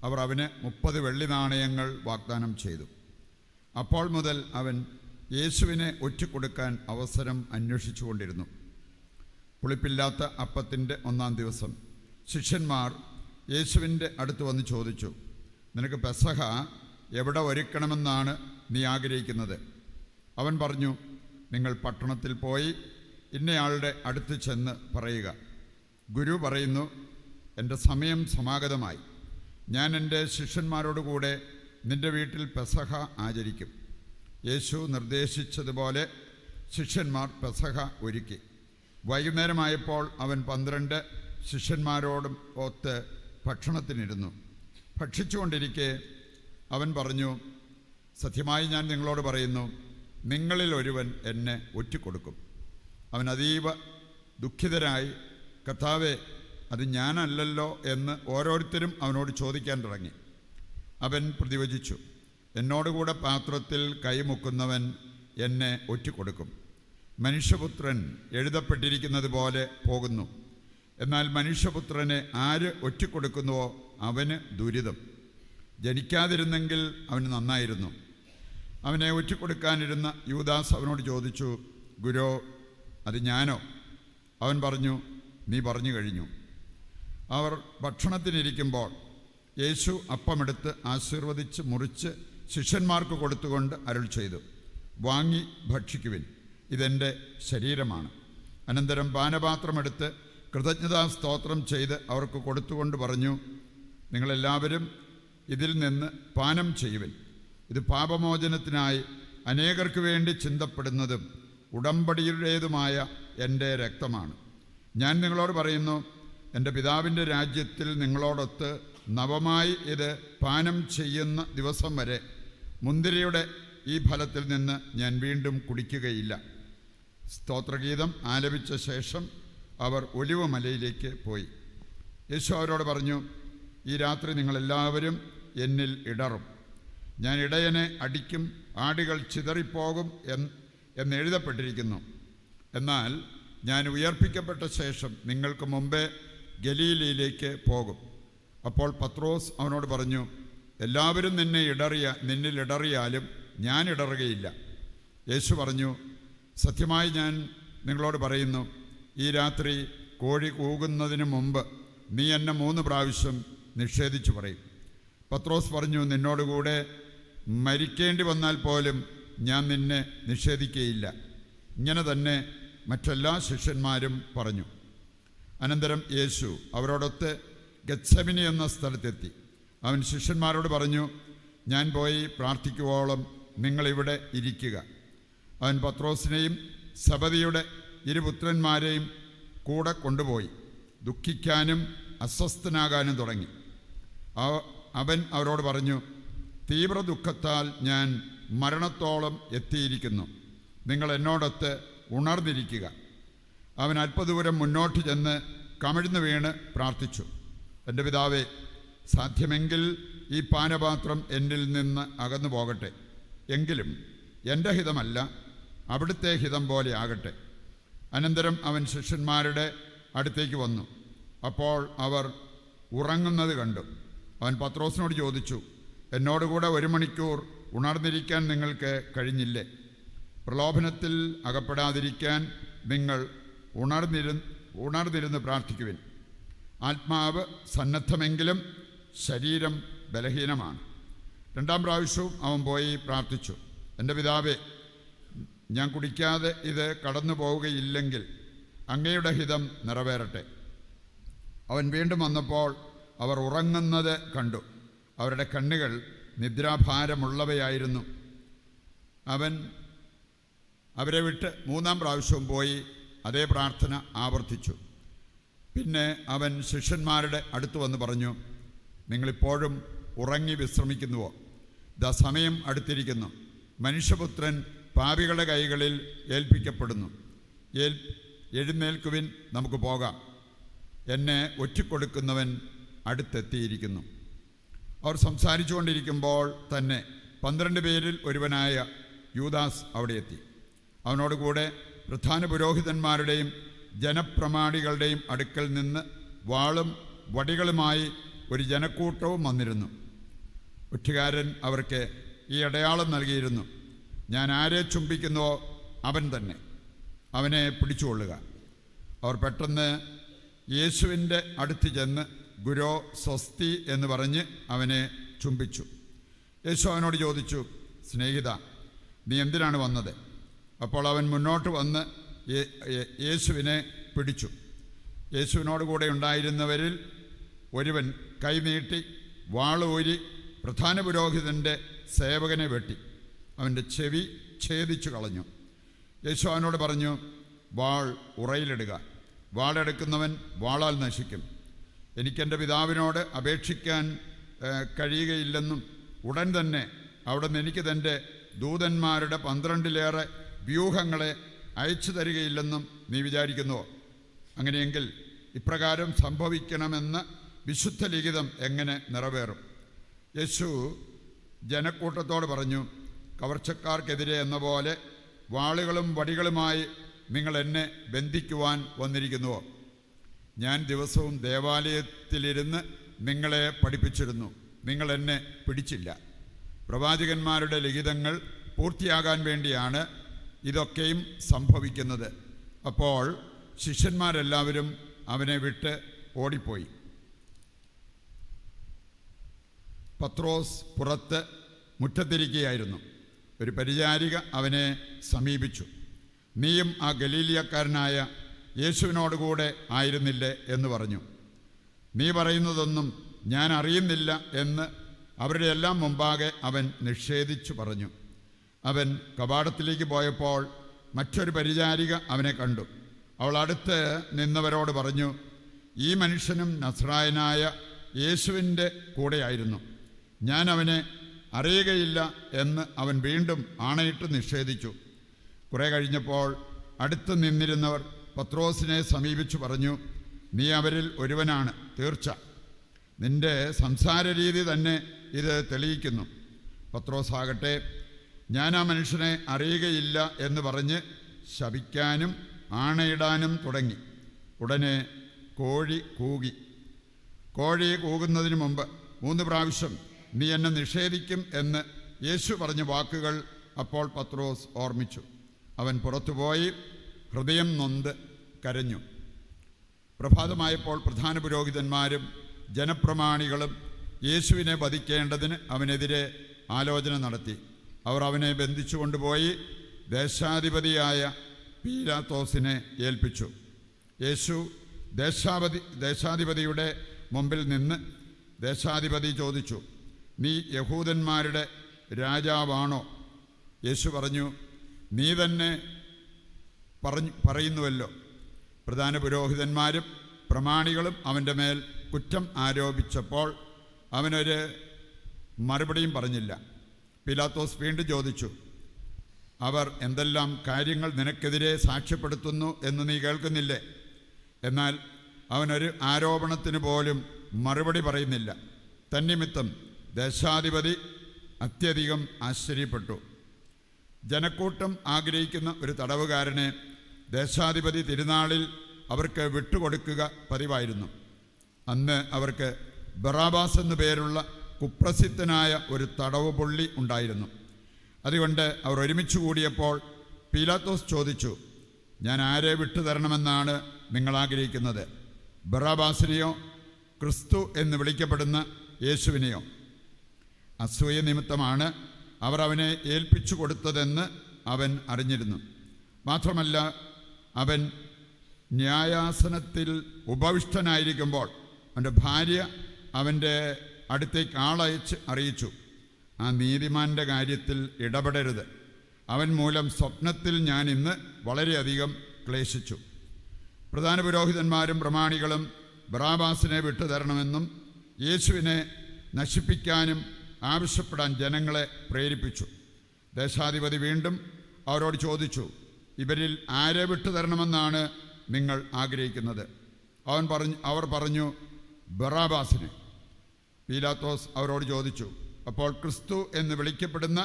അവർ അവന് 30 വെള്ളി നാണയങ്ങൾ വാഗ്ദാനം ചെയ്തു. അപ്പോൾ മുതൽ അവൻ യേശുവിനെ ഒറ്റിക്കൊടുക്കാൻ അവസരം അന്വേഷിച്ചു കൊണ്ടിരുന്നു. പുളിപ്പില്ലാത്ത അപ്പത്തിൻ്റെ 1-ാം ദിവസം ശിഷ്യന്മാർ യേശുവിൻ്റെ അടുത്ത് വന്ന് ചോദിച്ചു, നിനക്ക് പെസഹ എവിടെ ഒരുക്കണമെന്നാണ് നീ ആഗ്രഹിക്കുന്നത്? അവൻ പറഞ്ഞു, നിങ്ങൾ പട്ടണത്തിൽ പോയി ഇന്നയാളുടെ അടുത്ത് ചെന്ന് പറയുക, ഗുരു പറയുന്നു, എൻ്റെ സമയം സമാഗതമായി. ഞാൻ എൻ്റെ ശിഷ്യന്മാരോടുകൂടെ നിൻ്റെ വീട്ടിൽ പെസഹ ആചരിക്കും. യേശു നിർദ്ദേശിച്ചതുപോലെ ശിഷ്യന്മാർ പെസഹ ഒരുക്കി. വൈകുന്നേരമായപ്പോൾ അവൻ 12 ശിഷ്യന്മാരോടും ഒത്ത് ഭക്ഷണത്തിനിരുന്നു. ഭക്ഷിച്ചുകൊണ്ടിരിക്കെ അവൻ പറഞ്ഞു, സത്യമായി ഞാൻ നിങ്ങളോട് പറയുന്നു, നിങ്ങളിൽ ഒരുവൻ എന്നെ ഒറ്റിക്കൊടുക്കും. അവൻ അതീവ ദുഃഖിതരായി, കർത്താവേ, അത് ഞാനല്ലല്ലോ എന്ന് ഓരോരുത്തരും അവനോട് ചോദിക്കാൻ തുടങ്ങി. അവൻ പ്രതിവചിച്ചു, എന്നോടുകൂടെ പാത്രത്തിൽ കൈമുക്കുന്നവൻ എന്നെ ഒറ്റിക്കൊടുക്കും. മനുഷ്യപുത്രൻ എഴുതപ്പെട്ടിരിക്കുന്നത് പോലെ പോകുന്നു. എന്നാൽ മനുഷ്യപുത്രനെ ആര് ഒറ്റിക്കൊടുക്കുന്നുവോ അവന് ദുരിതം. ജനിക്കാതിരുന്നെങ്കിൽ അവന് നന്നായിരുന്നു. അവനെ ഒറ്റിക്കൊടുക്കാനിരുന്ന യൂദാസ് അവനോട് ചോദിച്ചു, ഗുരോ, അത് ഞാനോ? അവൻ പറഞ്ഞു, നീ പറഞ്ഞു കഴിഞ്ഞു. അവർ ഭക്ഷണത്തിനിരിക്കുമ്പോൾ യേശു അപ്പമെടുത്ത് ആശീർവദിച്ച് മുറിച്ച് ശിഷ്യന്മാർക്ക് കൊടുത്തുകൊണ്ട് അരുൾ ചെയ്തു, വാങ്ങി ഭക്ഷിക്കുവിൻ, ഇതെൻ്റെ ശരീരമാണ്. അനന്തരം പാനപാത്രമെടുത്ത് കൃതജ്ഞതാ സ്തോത്രം ചെയ്ത് അവർക്ക് കൊടുത്തുകൊണ്ട് പറഞ്ഞു, നിങ്ങളെല്ലാവരും ഇതിൽ നിന്ന് പാനം ചെയ്യുവിൻ. ഇത് പാപമോചനത്തിനായി അനേകർക്ക് വേണ്ടി ചിന്തപ്പെടുന്നതും ഉടമ്പടിയുടേതുമായ എൻ്റെ രക്തമാണ്. ഞാൻ നിങ്ങളോട് പറയുന്നു, എൻ്റെ പിതാവിൻ്റെ രാജ്യത്തിൽ നിങ്ങളോടൊത്ത് നവമായി ഇത് പാനം ചെയ്യുന്ന ദിവസം വരെ മുന്തിരിയുടെ ഈ ഫലത്തിൽ നിന്ന് ഞാൻ വീണ്ടും കുടിക്കുകയില്ല. സ്തോത്രഗീതം ആലപിച്ച ശേഷം അവർ ഒലിവ് മലയിലേക്ക് പോയി. യേശു അവരോട് പറഞ്ഞു, ഈ രാത്രി നിങ്ങളെല്ലാവരും എന്നിൽ ഇടറും. ഞാൻ ഇടയനെ അടിക്കും, ആടുകൾ ചിതറിപ്പോകും എന്നെഴുതപ്പെട്ടിരിക്കുന്നു. എന്നാൽ ഞാൻ ഉയർപ്പിക്കപ്പെട്ട ശേഷം നിങ്ങൾക്ക് മുമ്പേ ഗലീലയിലേക്ക് പോകും. അപ്പോൾ പത്രോസ് അവനോട് പറഞ്ഞു, എല്ലാവരും നിന്നിൽ ഇടറിയാലും ഞാൻ ഇടറുകയില്ല. യേശു പറഞ്ഞു, സത്യമായി ഞാൻ നിങ്ങളോട് പറയുന്നു, ഈ രാത്രി കോഴി കൂകുന്നതിന് മുമ്പ് നീ എന്നെ 3 പ്രാവശ്യം നിഷേധിച്ചു പറയും. പത്രോസ് പറഞ്ഞു, നിന്നോടുകൂടെ മരിക്കേണ്ടി വന്നാൽ പോലും ഞാൻ നിന്നെ നിഷേധിക്കുകയില്ല. ഇങ്ങനെ തന്നെ മറ്റെല്ലാ ശിഷ്യന്മാരും പറഞ്ഞു. അനന്തരം യേശു അവരോടൊത്ത് ഗത്സമനി എന്ന സ്ഥലത്തെത്തി. അവൻ ശിഷ്യന്മാരോട് പറഞ്ഞു, ഞാൻ പോയി പ്രാർത്ഥിക്കുവോളം നിങ്ങളിവിടെ ഇരിക്കുക. അവൻ പത്രോസിനെയും സബദിയുടെ 2 പുത്രന്മാരെയും കൂടെ കൊണ്ടുപോയി ദുഃഖിക്കാനും അസ്വസ്ഥനാകാനും തുടങ്ങി. അവൻ അവരോട് പറഞ്ഞു, തീവ്ര ദുഃഖത്താൽ ഞാൻ മരണത്തോളം എത്തിയിരിക്കുന്നു. നിങ്ങൾ എന്നോടൊത്ത് ഉണർന്നിരിക്കുക. അവൻ അല്പദൂരം മുന്നോട്ട് ചെന്ന് കമിഴ്ന്നു വീണ് പ്രാർത്ഥിച്ചു, എൻ്റെ പിതാവേ, സാധ്യമെങ്കിൽ ഈ പാനപാത്രം എന്നിൽ നിന്ന് അകന്നു പോകട്ടെ. എങ്കിലും എൻ്റെ ഹിതമല്ല, അവിടുത്തെ ഹിതം പോലെ ആകട്ടെ. അനന്തരം അവൻ ശിഷ്യന്മാരുടെ അടുത്തേക്ക് വന്നു. അപ്പോൾ അവർ ഉറങ്ങുന്നത് കണ്ടു. അവൻ പത്രോസിനോട് ചോദിച്ചു, എന്നോടുകൂടെ 1 മണിക്കൂർ ഉണർന്നിരിക്കാൻ നിങ്ങൾക്ക് കഴിഞ്ഞില്ലേ? പ്രലോഭനത്തിൽ അകപ്പെടാതിരിക്കാൻ നിങ്ങൾ ഉണർന്നിരുന്ന് പ്രാർത്ഥിക്കുവിൻ. ആത്മാവ് സന്നദ്ധമെങ്കിലും ശരീരം ബലഹീനമാണ്. 2-ാം പ്രാവശ്യവും അവൻ പോയി പ്രാർത്ഥിച്ചു, എൻ്റെ പിതാവേ, ഞാൻ കുടിക്കാതെ ഇത് കടന്നു പോവുകയില്ലെങ്കിൽ അങ്ങയുടെ ഹിതം നിറവേറട്ടെ. അവൻ വീണ്ടും വന്നപ്പോൾ അവർ ഉറങ്ങുന്നത് കണ്ടു. അവരുടെ കണ്ണുകൾ നിദ്രാഭാരമുള്ളവയായിരുന്നു. അവൻ അവരെ വിട്ട് 3-ാം പ്രാവശ്യവും പോയി അതേ പ്രാർത്ഥന ആവർത്തിച്ചു. പിന്നെ അവൻ ശിഷ്യന്മാരുടെ അടുത്ത് വന്ന് പറഞ്ഞു, നിങ്ങളിപ്പോഴും ഉറങ്ങി വിശ്രമിക്കുന്നുവോ? ദാ സമയം അടുത്തിരിക്കുന്നു. മനുഷ്യപുത്രൻ പാപികളുടെ കൈകളിൽ ഏൽപ്പിക്കപ്പെടുന്നു. എഴുന്നേൽക്കുവിൻ, നമുക്ക് പോകാം. എന്നെ ഒറ്റിക്കൊടുക്കുന്നവൻ അടുത്തെത്തിയിരിക്കുന്നു. അവർ സംസാരിച്ചു കൊണ്ടിരിക്കുമ്പോൾ തന്നെ 12 പേരിൽ ഒരുവനായ യൂദാസ് അവിടെ എത്തി. അവനോടുകൂടെ പ്രധാന പുരോഹിതന്മാരുടെയും ജനപ്രമാണികളുടെയും അടുക്കൽ നിന്ന് വാളും വടികളുമായി ഒരു ജനക്കൂട്ടവും വന്നിരുന്നു. ഒറ്റുകാരൻ അവർക്ക് ഈ അടയാളം നൽകിയിരുന്നു, ഞാൻ ആരെ ചുംബിക്കുന്നുവോ അവൻ തന്നെ, അവനെ പിടിച്ചുകൊള്ളുക. അവർ പെട്ടെന്ന് യേശുവിൻ്റെ അടുത്ത് ചെന്ന് ഗുരോ സ്വസ്തി എന്ന് പറഞ്ഞ് അവനെ ചുംബിച്ചു. യേശു അവനോട് ചോദിച്ചു, സ്നേഹിത, നീ എന്തിനാണ് വന്നത്? അപ്പോൾ അവൻ മുന്നോട്ട് വന്ന് യേശുവിനെ പിടിച്ചു. യേശുവിനോട് കൂടെ ഉണ്ടായിരുന്നവരിൽ ഒരുവൻ കൈനീട്ടി വാളൂരി പ്രധാന പുരോഹിതൻ്റെ സേവകനെ വെട്ടി അവൻ്റെ ചെവി ഛേദിച്ചു കളഞ്ഞു. യേശു അവനോട് പറഞ്ഞു, വാൾ ഉറയിലിടുക. വാളെടുക്കുന്നവൻ വാളാൽ നശിക്കും. എനിക്കെൻ്റെ പിതാവിനോട് അപേക്ഷിക്കാൻ കഴിയുകയില്ലെന്നും ഉടൻ തന്നെ അവിടുന്ന് എനിക്ക് തൻ്റെ ദൂതന്മാരുടെ 12-ലേറെ വ്യൂഹങ്ങളെ അയച്ചു തരികയില്ലെന്നും നീ വിചാരിക്കുന്നുവോ? അങ്ങനെയെങ്കിൽ ഇപ്രകാരം സംഭവിക്കണമെന്ന് വിശുദ്ധ ലിഖിതം എങ്ങനെ നിറവേറും? യേശു ജനക്കൂട്ടത്തോട് പറഞ്ഞു, കവർച്ചക്കാർക്കെതിരെ എന്ന പോലെ വാളുകളും വടികളുമായി നിങ്ങൾ എന്നെ ബന്ധിക്കുവാൻ വന്നിരിക്കുന്നുവോ? ഞാൻ ദിവസവും ദേവാലയത്തിലിരുന്ന് നിങ്ങളെ പഠിപ്പിച്ചിരുന്നു, നിങ്ങൾ എന്നെ പിടിച്ചില്ല. പ്രവാചകന്മാരുടെ ലിഖിതങ്ങൾ പൂർത്തിയാകാൻ വേണ്ടിയാണ് ഇതൊക്കെയും സംഭവിക്കുന്നത്. അപ്പോൾ ശിഷ്യന്മാരെല്ലാവരും അവനെ വിട്ട് ഓടിപ്പോയി. പത്രോസ് പുറത്ത് മുറ്റത്തിരിക്കുകയായിരുന്നു. ഒരു പരിചാരിക അവനെ സമീപിച്ചു. നീയും ആ ഗലീലിയക്കാരനായ യേശുവിനോടുകൂടെ ആയിരുന്നില്ലേ എന്ന് പറഞ്ഞു. നീ പറയുന്നതൊന്നും ഞാൻ അറിയുന്നില്ല എന്ന് അവരുടെ എല്ലാം മുമ്പാകെ അവൻ നിഷേധിച്ചു പറഞ്ഞു. അവൻ കവാടത്തിലേക്ക് പോയപ്പോൾ മറ്റൊരു പരിചാരിക അവനെ കണ്ടു. അവൾ അടുത്ത് നിന്നവരോട് പറഞ്ഞു, ഈ മനുഷ്യനും നസ്രായനായ യേശുവിൻ്റെ കൂടെയായിരുന്നു. ഞാൻ അവനെ അറിയുകയില്ല എന്ന് അവൻ വീണ്ടും ആണയിട്ട് നിഷേധിച്ചു. കുറെ കഴിഞ്ഞപ്പോൾ അടുത്ത് നിന്നിരുന്നവർ പത്രോസിനെ സമീപിച്ചു പറഞ്ഞു, നീ അവരിൽ ഒരുവനാണ് തീർച്ച. നിന്റെ സംസാര രീതി തന്നെ ഇത് തെളിയിക്കുന്നു. പത്രോസ് ആകട്ടെ, ഞാൻ ആ മനുഷ്യനെ അറിയുകയില്ല എന്ന് പറഞ്ഞ് ശപിക്കാനും ആണയിടാനും തുടങ്ങി. ഉടനെ കോഴി കൂകി. കോഴി കൂകുന്നതിന് മുമ്പ് 3 പ്രാവശ്യം നീ എന്നെ നിഷേധിക്കും എന്ന് യേശു പറഞ്ഞ വാക്കുകൾ അപ്പോൾ പത്രോസ് ഓർമ്മിച്ചു. അവൻ പുറത്തുപോയി ഹൃദയം നൊന്ത് കരഞ്ഞു. പ്രഭാതമായപ്പോൾ പ്രധാന പുരോഹിതന്മാരും ജനപ്രമാണികളും യേശുവിനെ വധിക്കേണ്ടതിന് അവനെതിരെ ആലോചന നടത്തി. അവർ അവനെ ബന്ധിച്ചു കൊണ്ടുപോയി ദേശാധിപതിയായ പീലാത്തോസിനെ ഏൽപ്പിച്ചു. യേശു ദേശാധിപതിയുടെ മുമ്പിൽ നിന്ന് ദേശാധിപതി ചോദിച്ചു, നീ യഹൂദന്മാരുടെ രാജാവാണോ? യേശു പറഞ്ഞു, നീ തന്നെ പറയുന്നുവല്ലോ. പ്രധാന പുരോഹിതന്മാരും പ്രമാണികളും അവൻ്റെ മേൽ കുറ്റം ആരോപിച്ചപ്പോൾ അവനൊരു മറുപടിയും പറഞ്ഞില്ല. പീലാത്തോസ് വീണ്ടും ചോദിച്ചു, അവർ എന്തെല്ലാം കാര്യങ്ങൾ നിനക്കെതിരെ സാക്ഷ്യപ്പെടുത്തുന്നു എന്ന് നീ കേൾക്കുന്നില്ലേ? എന്നാൽ അവനൊരു ആരോപണത്തിന് പോലും മറുപടി പറയുന്നില്ല. തന്നിമിത്തം ദേശാധിപതി അത്യധികം ആശ്ചര്യപ്പെട്ടു. ജനക്കൂട്ടം ആഗ്രഹിക്കുന്ന ഒരു തടവുകാരനെ ദേശാധിപതി തിരുനാളിൽ അവർക്ക് വിട്ടുകൊടുക്കുക പതിവായിരുന്നു. അന്ന് അവർക്ക് ബറാബാസ് എന്നു പേരുള്ള കുപ്രസിദ്ധനായ ഒരു തടവ് പുള്ളി ഉണ്ടായിരുന്നു. അതുകൊണ്ട് അവർ ഒരുമിച്ച് കൂടിയപ്പോൾ പീലാത്തോസ് ചോദിച്ചു, ഞാൻ ആരെ വിട്ടുതരണമെന്നാണ് നിങ്ങൾ ആഗ്രഹിക്കുന്നത്? ബറാബാസിനെയോ ക്രിസ്തു എന്ന് വിളിക്കപ്പെടുന്ന യേശുവിനെയോ? അസൂയ നിമിത്തമാണ് അവർ അവനെ ഏൽപ്പിച്ചു കൊടുത്തതെന്ന് അവൻ അറിഞ്ഞിരുന്നു. മാത്രമല്ല, അവൻ ന്യായാസനത്തിൽ ഉപവിഷ്ടനായിരിക്കുമ്പോൾ അവൻ്റെ ഭാര്യ അവൻ്റെ അടുത്തേക്ക് ആളയച്ച് അറിയിച്ചു, ആ നീതിമാൻ്റെ കാര്യത്തിൽ ഇടപെടരുത്. അവൻ മൂലം സ്വപ്നത്തിൽ ഞാൻ ഇന്ന് വളരെയധികം ക്ലേശിച്ചു. പ്രധാന പുരോഹിതന്മാരും പ്രമാണികളും ബറാബാസിനെ വിട്ടുതരണമെന്നും യേശുവിനെ നശിപ്പിക്കാനും ആവശ്യപ്പെടാൻ ജനങ്ങളെ പ്രേരിപ്പിച്ചു. ദേശാധിപതി വീണ്ടും അവരോട് ചോദിച്ചു, ഇവരിൽ ആരെ വിട്ടുതരണമെന്നാണ് നിങ്ങൾ ആഗ്രഹിക്കുന്നത്? അവർ പറഞ്ഞു, ബറാബാസിനെ. പീലാത്തോസ് അവരോട് ചോദിച്ചു, അപ്പോൾ ക്രിസ്തു എന്ന് വിളിക്കപ്പെടുന്ന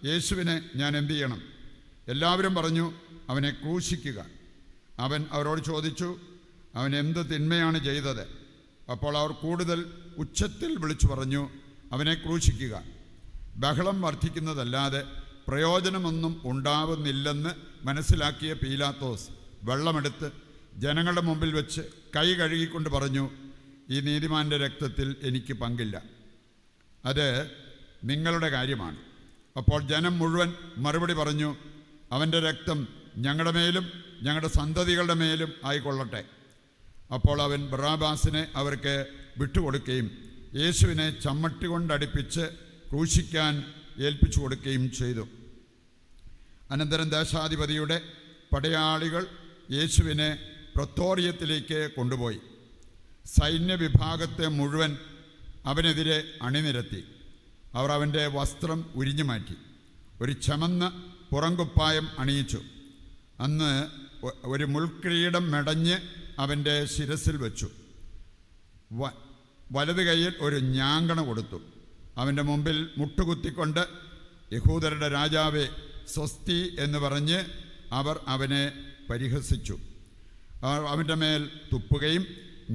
യേശുവിനെ ഞാൻ എന്തു ചെയ്യണം? എല്ലാവരും പറഞ്ഞു, അവനെ ക്രൂശിക്കുക. അവൻ അവരോട് ചോദിച്ചു, അവൻ എന്ത് തിന്മയാണ് ചെയ്തത്? അപ്പോൾ അവർ കൂടുതൽ ഉച്ചത്തിൽ വിളിച്ചു പറഞ്ഞു, അവനെ ക്രൂശിക്കുക. ബഹളം വർദ്ധിക്കുന്നതല്ലാതെ പ്രയോജനമൊന്നും ഉണ്ടാവുന്നില്ലെന്ന് മനസ്സിലാക്കിയ പീലാത്തോസ് വെള്ളമെടുത്ത് ജനങ്ങളുടെ മുമ്പിൽ വെച്ച് കൈ കഴുകിക്കൊണ്ട് പറഞ്ഞു, ഈ നീതിമാൻ്റെ രക്തത്തിൽ എനിക്ക് പങ്കില്ല, അത് നിങ്ങളുടെ കാര്യമാണ്. അപ്പോൾ ജനം മുഴുവൻ മറുപടി പറഞ്ഞു, അവൻ്റെ രക്തം ഞങ്ങളുടെ മേലും ഞങ്ങളുടെ സന്തതികളുടെ മേലും ആയിക്കൊള്ളട്ടെ. അപ്പോൾ അവൻ ബറാബാസിനെ അവർക്ക് വിട്ടുകൊടുക്കുകയും യേശുവിനെ ചമ്മട്ടി കൊണ്ടടിപ്പിച്ച് ക്രൂശിക്കാൻ ഏൽപ്പിച്ചു കൊടുക്കുകയും ചെയ്തു. അനന്തരം ദേശാധിപതിയുടെ പടയാളികൾ യേശുവിനെ പ്രത്തോറിയത്തിലേക്ക് കൊണ്ടുപോയി. സൈന്യവിഭാഗത്തെ മുഴുവൻ അവനെതിരെ അണിനിരത്തി. അവർ അവൻ്റെ വസ്ത്രം ഉരിഞ്ഞു മാറ്റി, ഒരു ചമന്ന പുറങ്കുപ്പായം അണിയിച്ചു. അന്ന് ഒരു മുൾക്കിരീടം മെടഞ്ഞ് അവൻ്റെ ശിരസിൽ വെച്ചു. വലത് കൈയിൽ ഒരു ഞാങ്കണ കൊടുത്തു. അവൻ്റെ മുമ്പിൽ മുട്ടുകുത്തിക്കൊണ്ട്, യഹൂദരുടെ രാജാവേ സ്വസ്തി എന്ന് പറഞ്ഞ് അവർ അവനെ പരിഹസിച്ചു. അവൻ്റെ മേൽ തുപ്പുകയും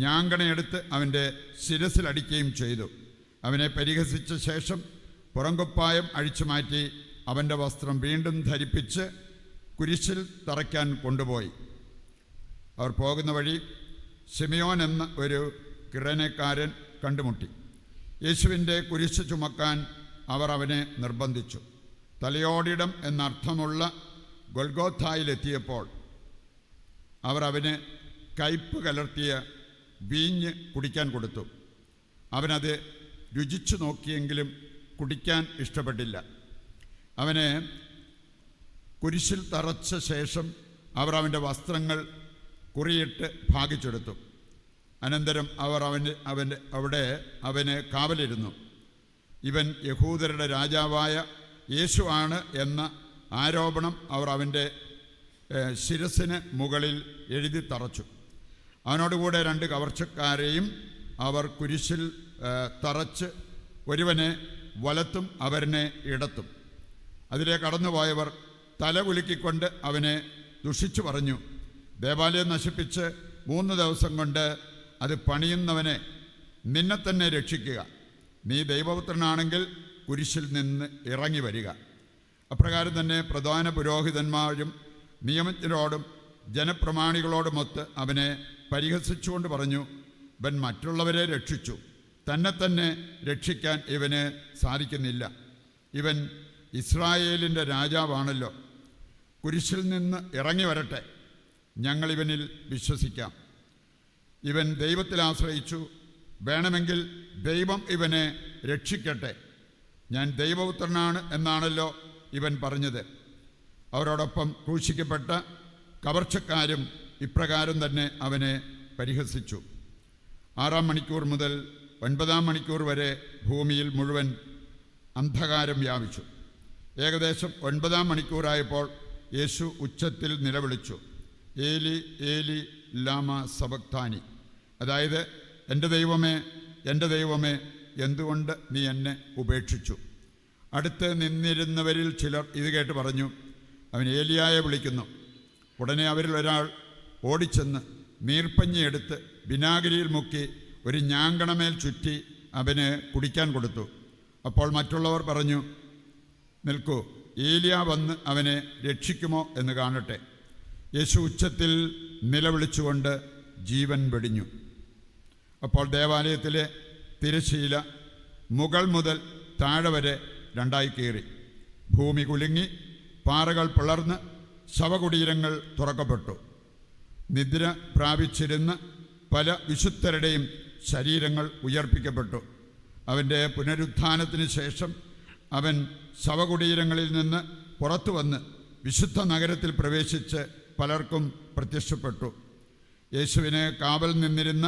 ഞാങ്കണയെടുത്ത് അവൻ്റെ ശിരസിലടിക്കുകയും ചെയ്തു. അവനെ പരിഹസിച്ച ശേഷം പുറങ്കുപ്പായം അഴിച്ചു മാറ്റി അവൻ്റെ വസ്ത്രം വീണ്ടും ധരിപ്പിച്ച് കുരിശിൽ തറയ്ക്കാൻ കൊണ്ടുപോയി. അവർ പോകുന്ന വഴി ശിമിയോൻ എന്ന ഒരു കിറേനക്കാരൻ കണ്ടുമുട്ടി. യേശുവിൻ്റെ കുരിശ് ചുമക്കാൻ അവർ അവനെ നിർബന്ധിച്ചു. തലയോടിടം എന്നർത്ഥമുള്ള ഗൊൽഗോഥായിലെത്തിയപ്പോൾ അവർ അവന് കയ്പ് കലർത്തിയ വീഞ്ഞ് കുടിക്കാൻ കൊടുത്തു. അവനത് രുചിച്ചു നോക്കിയെങ്കിലും കുടിക്കാൻ ഇഷ്ടപ്പെട്ടില്ല. അവനെ കുരിശിൽ തറച്ച ശേഷം അവർ അവൻ്റെ വസ്ത്രങ്ങൾ കുറിയിട്ട് ഭാഗിച്ചെടുത്തു. അനന്തരം അവർ അവിടെ അവന് കാവലിരുന്നു. ഇവൻ യഹൂദരുടെ രാജാവായ യേശു ആണ് എന്ന ആരോപണം അവർ അവൻ്റെ ശിരസിന് മുകളിൽ എഴുതി തറച്ചു. അവനോടുകൂടെ 2 കവർച്ചക്കാരെയും അവർ കുരിശിൽ തറച്ച്, ഒരുവനെ വലത്തും അവനെ ഇടത്തും. അതിലെ കടന്നുപോയവർ തല കുലുക്കിക്കൊണ്ട് അവനെ ദുഷിച്ചു പറഞ്ഞു, ദേവാലയം നശിപ്പിച്ച് 3 ദിവസം കൊണ്ട് അത് പണിയുന്നവനെ, നിന്നെ തന്നെ രക്ഷിക്കുക. നീ ദൈവപുത്രനാണെങ്കിൽ കുരിശിൽ നിന്ന് ഇറങ്ങി വരിക. അപ്രകാരം തന്നെ പ്രധാന പുരോഹിതന്മാരും നിയമജ്ഞരോടും ജനപ്രമാണികളോടുമൊത്ത് അവനെ പരിഹസിച്ചുകൊണ്ട് പറഞ്ഞു, ഇവൻ മറ്റുള്ളവരെ രക്ഷിച്ചു, തന്നെ രക്ഷിക്കാൻ ഇവന് സാധിക്കുന്നില്ല. ഇവൻ ഇസ്രായേലിൻ്റെ രാജാവാണല്ലോ. കുരിശിൽ നിന്ന് ഇറങ്ങി വരട്ടെ, ഞങ്ങളിവനിൽ വിശ്വസിക്കാം. ഇവൻ ദൈവത്തിൽ ആശ്രയിച്ചു, വേണമെങ്കിൽ ദൈവം ഇവനെ രക്ഷിക്കട്ടെ. ഞാൻ ദൈവപുത്രനാണ് എന്നാണല്ലോ ഇവൻ പറഞ്ഞത്. അവരോടൊപ്പം ക്രൂശിക്കപ്പെട്ട കവർച്ചക്കാരും ഇപ്രകാരം തന്നെ അവനെ പരിഹസിച്ചു. 6-ാം മണിക്കൂർ മുതൽ 9-ാം മണിക്കൂർ വരെ ഭൂമിയിൽ മുഴുവൻ അന്ധകാരം വ്യാപിച്ചു. ഏകദേശം 9-ാം മണിക്കൂറായപ്പോൾ യേശു ഉച്ചത്തിൽ നിലവിളിച്ചു, ഏലി ഏലി ലാമ സബക്താനി, അതായത് എൻ്റെ ദൈവമേ, എൻ്റെ ദൈവമേ, എന്തുകൊണ്ട് നീ എന്നെ ഉപേക്ഷിച്ചു? അടുത്ത് നിന്നിരുന്നവരിൽ ചിലർ ഇത് കേട്ട് പറഞ്ഞു, അവൻ ഏലിയായെ വിളിക്കുന്നു. ഉടനെ അവരിൽ ഒരാൾ ഓടിച്ചെന്ന് നീർപ്പഞ്ഞി എടുത്ത് വിനാഗിരിയിൽ മുക്കി ഒരു ഞാങ്കണമേൽ ചുറ്റി അവന് കുടിക്കാൻ കൊടുത്തു. അപ്പോൾ മറ്റുള്ളവർ പറഞ്ഞു, നിൽക്കൂ, ഏലിയ വന്ന് അവനെ രക്ഷിക്കുമോ എന്ന് കാണട്ടെ. യേശു ഉച്ചത്തിൽ നിലവിളിച്ചുകൊണ്ട് ജീവൻ വെടിഞ്ഞു. അപ്പോൾ ദേവാലയത്തിലെ തിരശ്ശീല മുകൾ മുതൽ താഴെ വരെ 2ആയി കീറി. ഭൂമി കുലുങ്ങി, പാറകൾ പിളർന്ന് ശവകുടീരങ്ങൾ തുറക്കപ്പെട്ടു. നിദ്ര പ്രാപിച്ചിരുന്ന പല വിശുദ്ധരുടെയും ശരീരങ്ങൾ ഉയർപ്പിക്കപ്പെട്ടു. അവൻ്റെ പുനരുത്ഥാനത്തിന് ശേഷം അവൻ ശവകുടീരങ്ങളിൽ നിന്ന് പുറത്തു വന്ന് വിശുദ്ധ നഗരത്തിൽ പ്രവേശിച്ച് പലർക്കും പ്രത്യക്ഷപ്പെട്ടു. യേശുവിന് കാവൽ നിന്നിരുന്ന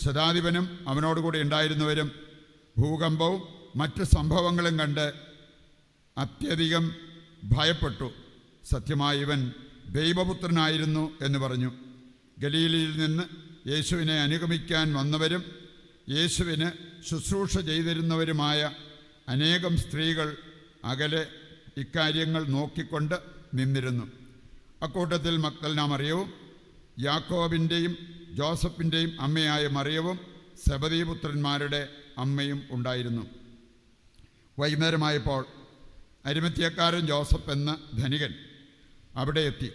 ശതാധിപനും അവനോടുകൂടി ഉണ്ടായിരുന്നവരും ഭൂകമ്പവും മറ്റ് സംഭവങ്ങളും കണ്ട് അത്യധികം ഭയപ്പെട്ടു. സത്യമായി ഇവൻ ദൈവപുത്രനായിരുന്നു എന്ന് പറഞ്ഞു. ഗലീലയിൽ നിന്ന് യേശുവിനെ അനുഗമിക്കാൻ വന്നവരും യേശുവിന് ശുശ്രൂഷ ചെയ്തിരുന്നവരുമായ അനേകം സ്ത്രീകൾ അകലെ ഇക്കാര്യങ്ങൾ നോക്കിക്കൊണ്ട് നിന്നിരുന്നു. അക്കൂട്ടത്തിൽ മഗ്ദലന മറിയവും യാക്കോബിൻ്റെയും ജോസഫിൻ്റെയും അമ്മയായ മറിയവും സെബദീപുത്രന്മാരുടെ അമ്മയും ഉണ്ടായിരുന്നു. വൈകുന്നേരമായപ്പോൾ അരിമത്യക്കാരൻ ജോസഫ് എന്ന ധനികൻ അവിടെ എത്തി.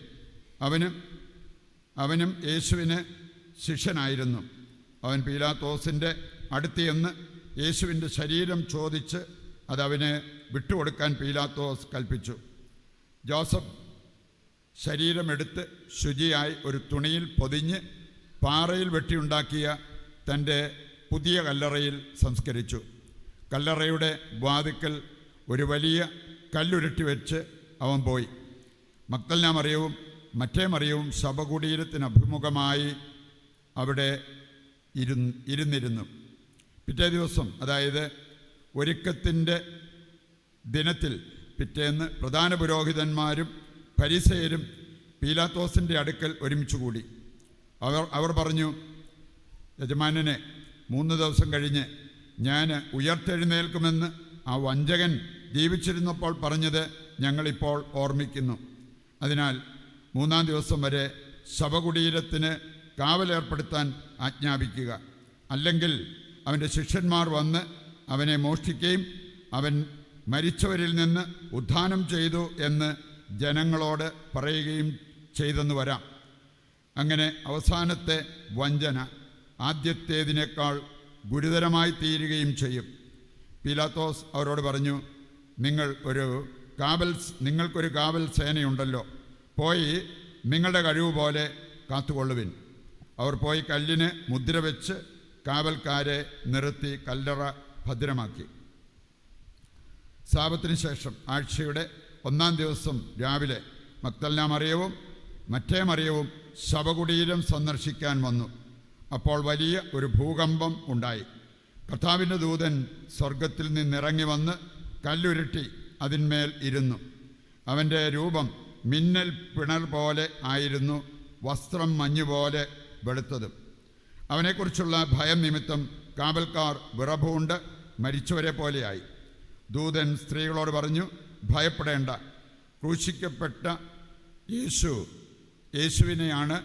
അവനും യേശുവിന് ശിഷ്യനായിരുന്നു. അവൻ പീലാത്തോസിൻ്റെ അടുത്ത് ചെന്ന് യേശുവിൻ്റെ ശരീരം ചോദിച്ച് അതവന് വിട്ടുകൊടുക്കാൻ പീലാത്തോസ് കൽപ്പിച്ചു. ജോസഫ് ശരീരമെടുത്ത് ശുചിയായി ഒരു തുണിയിൽ പൊതിഞ്ഞ് പാറയിൽ വെട്ടിയുണ്ടാക്കിയ തൻ്റെ പുതിയ കല്ലറയിൽ സംസ്കരിച്ചു. കല്ലറയുടെ വാതിക്കൽ ഒരു വലിയ കല്ലുരുട്ടി വെച്ച് അവൻ പോയി. മഗ്ദലന മറിയവും മറ്റേ മറിയവും ശവകുടീരത്തിന് അഭിമുഖമായി അവിടെ ഇരുന്നിരുന്നു. പിറ്റേ ദിവസം, അതായത് ഒരുക്കത്തിൻ്റെ ദിനത്തിൽ പിറ്റേന്ന് പ്രധാന പുരോഹിതന്മാരും ഫരിസേയരും പീലാത്തോസിൻ്റെ അടുക്കൽ ഒരുമിച്ച് കൂടി. അവർ പറഞ്ഞു, യജമാനനെ, 3 ദിവസം കഴിഞ്ഞ് ഞാൻ ഉയർത്തെഴുന്നേൽക്കുമെന്ന് ആ വഞ്ചകൻ ജീവിച്ചിരുന്നപ്പോൾ പറഞ്ഞത് ഞങ്ങളിപ്പോൾ ഓർമ്മിക്കുന്നു. അതിനാൽ 3-ാം ദിവസം വരെ ശവകുടീരത്തിന് കാവലേർപ്പെടുത്താൻ ആജ്ഞാപിക്കുക. അല്ലെങ്കിൽ അവൻ്റെ ശിഷ്യന്മാർ വന്ന് അവനെ മോഷ്ടിക്കുകയും അവൻ മരിച്ചവരിൽ നിന്ന് ഉത്ഥാനം ചെയ്തു എന്ന് ജനങ്ങളോട് പറയുകയും ചെയ്തെന്ന് വരാം. അങ്ങനെ അവസാനത്തെ വഞ്ചന ആദ്യത്തേതിനേക്കാൾ ഗുരുതരമായി തീരുകയും ചെയ്യും. പീലാത്തോസ് അവരോട് പറഞ്ഞു, നിങ്ങൾക്കൊരു കാവൽ സേനയുണ്ടല്ലോ, പോയി നിങ്ങളുടെ കഴിവ് പോലെ കാത്തുകൊള്ളുവിൻ. അവർ പോയി കല്ലിന് മുദ്ര വെച്ച് കാവൽക്കാരെ നിർത്തി കല്ലറ ഭദ്രമാക്കി. സാബത്തിന് ശേഷം ആഴ്ചയുടെ 1-ാം ദിവസം രാവിലെ മഗ്ദലന മറിയവും മറ്റേ മറിയവും ശവകുടീരം സന്ദർശിക്കാൻ വന്നു. അപ്പോൾ വലിയ ഒരു ഭൂകമ്പം ഉണ്ടായി. കർത്താവിൻ്റെ ദൂതൻ സ്വർഗത്തിൽ നിന്നിറങ്ങി വന്ന് കല്ലുരുട്ടി അതിന്മേൽ ഇരുന്നു. അവൻ്റെ രൂപം മിന്നൽ പിണർ പോലെ ആയിരുന്നു, വസ്ത്രം മഞ്ഞുപോലെ വെളുത്തതും. അവനെക്കുറിച്ചുള്ള ഭയം നിമിത്തം കാവൽക്കാർ വിറപൂണ്ട് മരിച്ചവരെ പോലെയായി. ദൂതൻ സ്ത്രീകളോട് പറഞ്ഞു, ഭയപ്പെടേണ്ട, ക്രൂശിക്കപ്പെട്ട യേശുവിനെയാണ്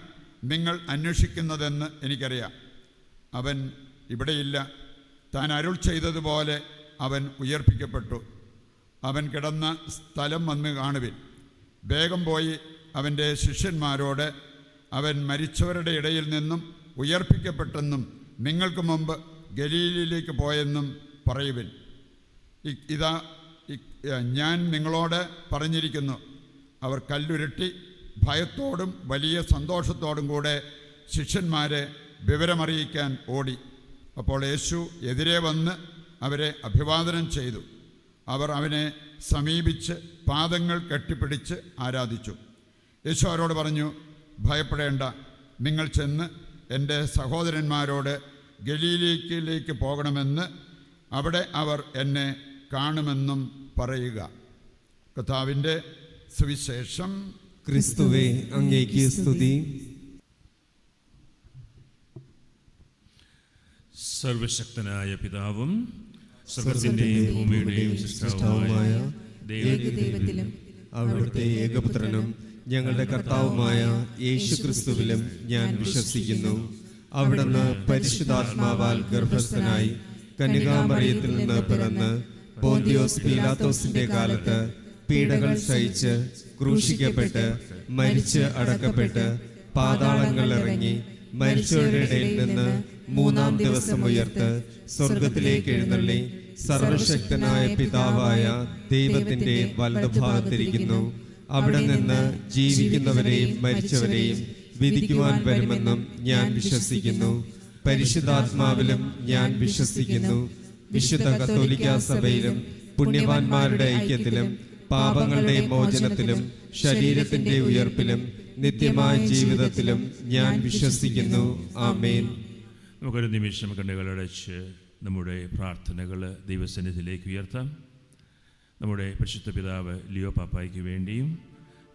നിങ്ങൾ അന്വേഷിക്കുന്നതെന്ന് എനിക്കറിയാം. അവൻ ഇവിടെയില്ല. താൻ അരുൾ ചെയ്തതുപോലെ അവൻ ഉയർപ്പിക്കപ്പെട്ടു. അവൻ കിടന്ന സ്ഥലം വന്ന് കാണുവിൻ. വേഗം പോയി അവൻ്റെ ശിഷ്യന്മാരോട് അവൻ മരിച്ചവരുടെ ഇടയിൽ നിന്നും ഉയർപ്പിക്കപ്പെട്ടെന്നും നിങ്ങൾക്ക് മുമ്പ് ഗലീലയിലേക്ക് പോയെന്നും പറയുവിൻ. ഇതാ ഞാൻ നിങ്ങളോട് പറഞ്ഞിരിക്കുന്നു. അവർ കല്ലുരുട്ടി ഭയത്തോടും വലിയ സന്തോഷത്തോടും കൂടെ ശിഷ്യന്മാരെ വിവരമറിയിക്കാൻ ഓടി. അപ്പോൾ യേശു എതിരെ വന്ന് അവരെ അഭിവാദനം ചെയ്തു. അവർ അവനെ സമീപിച്ച് പാദങ്ങൾ കെട്ടിപ്പിടിച്ച് ആരാധിച്ചു. യേശു അവരോട് പറഞ്ഞു, ഭയപ്പെടേണ്ട, നിങ്ങൾ ചെന്ന് എൻ്റെ സഹോദരന്മാരോട് ഗലീലയിലേക്ക് പോകണമെന്ന്, അവിടെ അവർ എന്നെ കാണുമെന്നും പറയുക. കർത്താവിൻ്റെ സുവിശേഷം. ക്രിസ്തുവേ, അങ്ങേക്ക് സ്തുതി. സർവശക്തനായ പിതാവും സ്വർഗ്ഗത്തിന്റെയും ഭൂമിയുടെയും സൃഷ്ടാവുമായ ദൈവത്തിലും അവിടുത്തെ ഏകപുത്രനും ഞങ്ങളുടെ കർത്താവുമായ യേശു ക്രിസ്തുവിലും ഞാൻ വിശ്വസിക്കുന്നു. അവിടുന്ന് പരിശുദ്ധാത്മാവാൽ ഗർഭസ്ഥനായി കന്യകാമറിയത്തിൽ നിന്ന് പിറന്ന് പോന്തിയോസ് പീലാത്തോസിന്റെ കാലത്ത് പീഡകൾ സഹിച്ച് ക്രൂശിക്കപ്പെട്ട് മരിച്ച് അടക്കപ്പെട്ട് പാതാളങ്ങളിൽ ഇറങ്ങി മരിച്ചവരുടെ ഇടയിൽ നിന്ന് 3-ാം ദിവസം ഉയർത്ത് സ്വർഗത്തിലേക്ക് എഴുന്നള്ളി സർവശക്തനായ പിതാവായ ദൈവത്തിന്റെ വലതുഭാഗത്തിരിക്കുന്നു. അവിടെ നിന്ന് ജീവിക്കുന്നവരെയും മരിച്ചവരെയും വിധിക്കുവാൻ വരുമെന്നും ഞാൻ വിശ്വസിക്കുന്നു. പരിശുദ്ധാത്മാവിലും ഞാൻ വിശ്വസിക്കുന്നു. വിശുദ്ധ കത്തോലിക്കാ സഭയിലും പുണ്യവാന്മാരുടെ ഐക്യത്തിലും പാപങ്ങളുടെ മോചനത്തിലും ശരീരത്തിന്റെ ഉയർപ്പിലും നിത്യമായ ജീവിതത്തിലും ഞാൻ വിശ്വസിക്കുന്നു. ആമേൻ. നമുക്കൊരു നിമിഷം കണ്ണുകളടച്ച് നമ്മുടെ പ്രാർത്ഥനകൾ ദൈവസന്നിധിയിലേക്ക് ഉയർത്താം. നമ്മുടെ പരിശുദ്ധ പിതാവ് ലിയോ പാപ്പായ്ക്ക് വേണ്ടിയും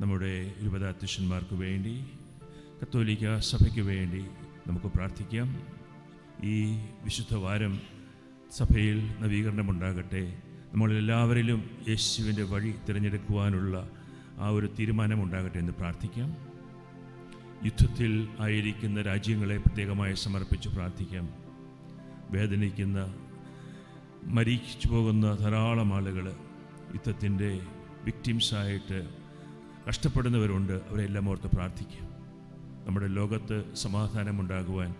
നമ്മുടെ രൂപതാധ്യക്ഷന്മാർക്ക് വേണ്ടി കത്തോലിക്ക സഭയ്ക്ക് വേണ്ടി നമുക്ക് പ്രാർത്ഥിക്കാം. ഈ വിശുദ്ധ വാരം സഭയിൽ നവീകരണമുണ്ടാകട്ടെ. നമ്മളെല്ലാവരിലും യേശുവിൻ്റെ വഴി തിരഞ്ഞെടുക്കുവാനുള്ള ആ ഒരു തീരുമാനമുണ്ടാകട്ടെ എന്ന് പ്രാർത്ഥിക്കാം. യുദ്ധത്തിൽ ആയിരിക്കുന്ന രാജ്യങ്ങളെ പ്രത്യേകമായി സമർപ്പിച്ച് പ്രാർത്ഥിക്കാം. വേദനിക്കുന്ന, മരിച്ചു പോകുന്ന ധാരാളം ആളുകൾ യുദ്ധത്തിൻ്റെ വിക്ടിംസായിട്ട് കഷ്ടപ്പെടുന്നവരുണ്ട്. അവരെല്ലാം ഓർത്ത് പ്രാർത്ഥിക്കാം. നമ്മുടെ ലോകത്ത് സമാധാനമുണ്ടാകുവാൻ,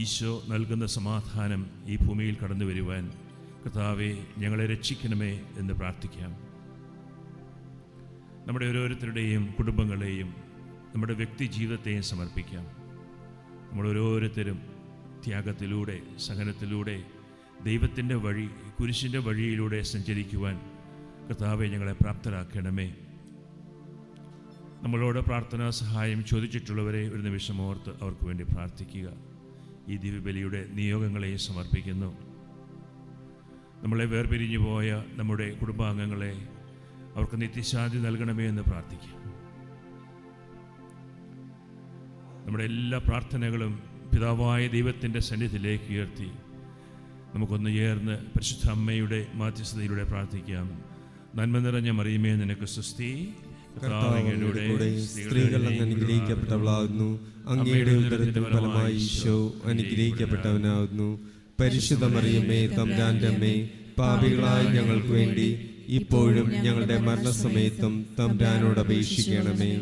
ഈശോ നൽകുന്ന സമാധാനം ഈ ഭൂമിയിൽ കടന്നു വരുവാൻ കർത്താവേ ഞങ്ങളെ രക്ഷിക്കണമേ എന്ന് പ്രാർത്ഥിക്കാം. നമ്മുടെ ഓരോരുത്തരുടെയും കുടുംബങ്ങളെയും നമ്മുടെ വ്യക്തി ജീവിതത്തെയും സമർപ്പിക്കാം. നമ്മൾ ഓരോരുത്തരും ത്യാഗത്തിലൂടെ, സഹനത്തിലൂടെ, ദൈവത്തിൻ്റെ വഴി, കുരിശിൻ്റെ വഴിയിലൂടെ സഞ്ചരിക്കുവാൻ കർത്താവെ ഞങ്ങളെ പ്രാപ്തരാക്കണമേ. നമ്മളോട് പ്രാർത്ഥനാ സഹായം ചോദിച്ചിട്ടുള്ളവരെ ഒരു നിമിഷം ഓർത്ത് അവർക്ക് വേണ്ടി പ്രാർത്ഥിക്കുക. ഈ ദിവ്യബലിയുടെ നിയോഗങ്ങളെയും സമർപ്പിക്കുന്നു. നമ്മളെ വേർപിരിഞ്ഞു പോയ നമ്മുടെ കുടുംബാംഗങ്ങളെ അവർക്ക് നിത്യശാന്തി നൽകണമേ എന്ന് പ്രാർത്ഥിക്കാം. നമ്മുടെ എല്ലാ പ്രാർത്ഥനകളും പിതാവായ ദൈവത്തിൻ്റെ സന്നിധിയിലേക്ക് ഉയർത്തി നമുക്കൊന്ന് ചേർന്ന് പരിശുദ്ധ അമ്മയുടെ മാധ്യസ്ഥതയിലൂടെ പ്രാർത്ഥിക്കാം. നന്മ നിറഞ്ഞ മറിയമേ, നിനക്ക് സ്തുതി. കർത്താവിനോടെ സ്ത്രീകൾ അങ്ങ് അനുഗ്രഹിക്കപ്പെട്ടവളാകുന്നു. അങ്ങയുടെ ഉദരത്തിൻ ഫലമായി ഈശോ അനുഗ്രഹിക്കപ്പെട്ടവനാകുന്നു. പരിശുദ്ധ മറിയമേ, തമ്പുരാന്റെ അമ്മേ, പാപികളായ ഞങ്ങൾക്ക് വേണ്ടി ഇപ്പോഴും ഞങ്ങളുടെ മരണസമയത്തും തമ്പുരാനോട് അപേക്ഷിക്കണമേ.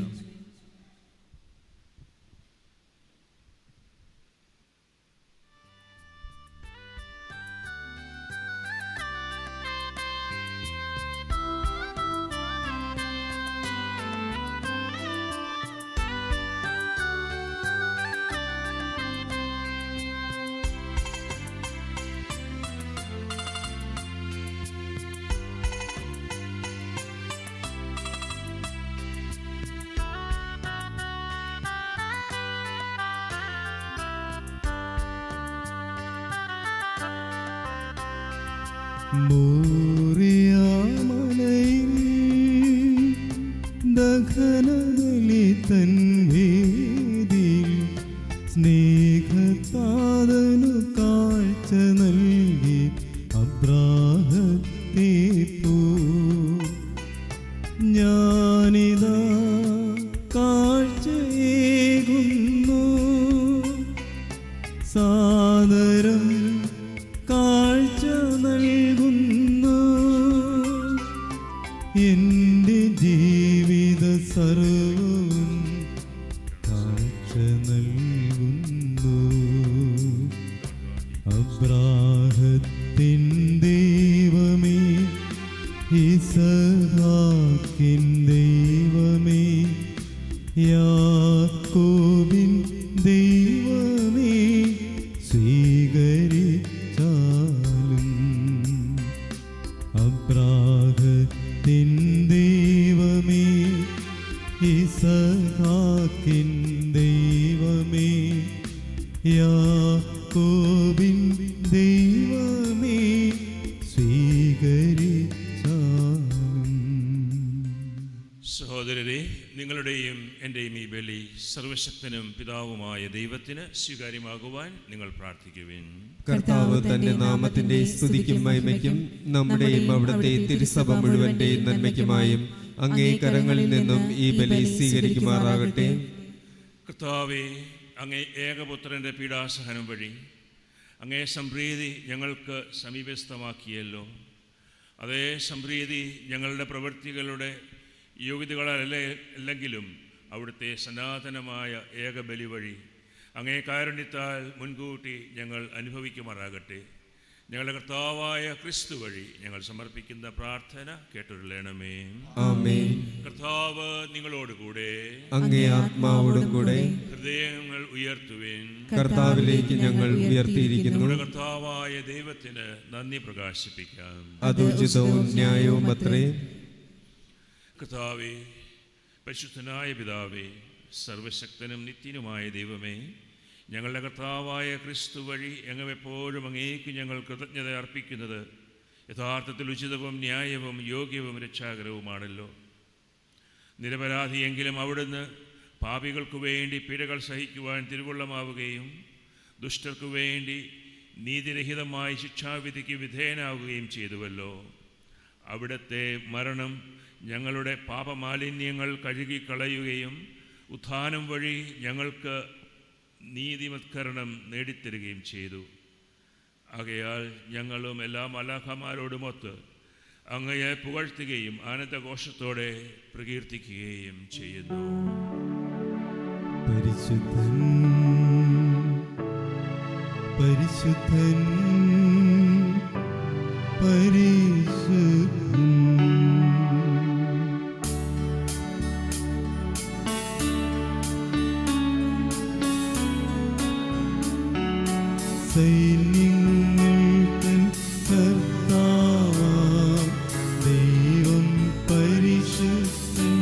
മോറിയാമലയിൽ ദഹനബലി തൻ വേദിയിൽ സ്നേഹതാതനു കാഴ്ച നൽകി അബ്രാഹത്തെ പോ. ഞാനിതാ കാഴ്ചയേകുന്നു, സാദരം കാഴ്ച നൽകുന്നു. എൻ്റെ ജീവിത സർവ്വവും കാഴ്ച നൽകുന്നു. അബ്രാഹത്തിൻ ദൈവമേ, ഇസഹാക്കിൻ ദൈവമേ, യാക്കോബിൻ ദൈവമേ, സ്വീകരിച്ചാലും. അബ്രാഹത്തിൻ ദൈവമേ, ഇസഹാക്കിൻ ദൈവമേ, യാക്കോബിൻ ദൈവമേ, സ്വീകരിച്ചാലും. സഹോദരരെ, നിങ്ങളുടെയും എൻ്റെയും ഈ ബലി സർവശക്തനും പിതാവുമായ ദൈവത്തിന് സ്വീകാര്യമാകുവാൻ നിങ്ങൾ പ്രാർത്ഥിക്കുവിൻ. കർത്താവ് തന്റെ നാമത്തിന്റെ സ്തുതിക്കും മഹിമയ്ക്കും നമ്മുടെയും അവിടുത്തെ തിരുസഭ മുഴുവന്റെയും നന്മയ്ക്കുമായും അങ്ങേ കരങ്ങളിൽ നിന്നും ഈ ബലി സ്വീകരിക്കുമാറാകട്ടെ. കർത്താവേ, അങ്ങേ ഏകപുത്രൻ്റെ പീഡാസഹനം വഴി അങ്ങേ സംപ്രീതി ഞങ്ങൾക്ക് സമീപസ്ഥമാക്കിയല്ലോ. അതേ സംപ്രീതി ഞങ്ങളുടെ പ്രവൃത്തികളുടെ യോഗ്യതകളല്ലെങ്കിലും അവിടുത്തെ സനാതനമായ ഏകബലി വഴി അങ്ങേ കാരുണ്യത്താൽ മുൻകൂട്ടി ഞങ്ങൾ അനുഭവിക്കുമാറാകട്ടെ. ഞങ്ങളുടെ കർത്താവായ ക്രിസ്തു വഴി ഞങ്ങൾ സമർപ്പിക്കുന്ന പ്രാർത്ഥന കേട്ടുകൊള്ളണമേ. ആമേൻ. കർത്താവ് നിങ്ങളോടുകൂടെ. അങ്ങേ ആത്മാവോടും കൂടെ. ഹൃദയങ്ങൾ ഉയർത്തുവിൻ. കർത്താവിലേക്ക് ഞങ്ങൾ ഉയർത്തിയിരിക്കുന്നു. നമ്മുടെ കർത്താവായ ദൈവത്തിന് നന്ദി പ്രകാശിപ്പിക്കാം. അത് ഉചിതവും ന്യായവും അത്രേ. കർത്താവേ, പരിശുദ്ധനായ പിതാവേ, സർവശക്തനും നിത്യനുമായ ദൈവമേ, ഞങ്ങളുടെ കർത്താവായ ക്രിസ്തു വഴി എപ്പോഴും അങ്ങേക്ക് ഞങ്ങൾ കൃതജ്ഞത അർപ്പിക്കുന്നത് യഥാർത്ഥത്തിൽ ഉചിതവും ന്യായവും യോഗ്യവും രക്ഷാകരവുമാണല്ലോ. നിരപരാധിയെങ്കിലും അവിടുന്ന് പാപികൾക്കു വേണ്ടി പീഡകൾ സഹിക്കുവാൻ തിരുവുള്ളമാവുകയും ദുഷ്ടർക്കു വേണ്ടി നീതിരഹിതമായ ശിക്ഷാവിധിക്ക് വിധേയനാവുകയും ചെയ്തുവല്ലോ. അവിടുത്തെ മരണം ഞങ്ങളുടെ പാപമാലിന്യങ്ങൾ കഴുകിക്കളയുകയും ഉത്ഥാനം വഴി ഞങ്ങൾക്ക് നീതിവത്കരണം നേടിത്തരുകയും ചെയ്തു. ആകയാൽ ഞങ്ങളും എല്ലാ മലാഖമാരോടുമൊത്ത് അങ്ങയെ പുകഴ്ത്തുകയും ആനന്ദഘോഷത്തോടെ പ്രകീർത്തിക്കുകയും ചെയ്യുന്നു. പരിശുദ്ധൻ പരിശുദ്ധൻ പരിശുദ്ധൻ. സൈന്യങ്ങൾ തൻ കർത്താവാം ദൈവം പരിശുദ്ധൻ.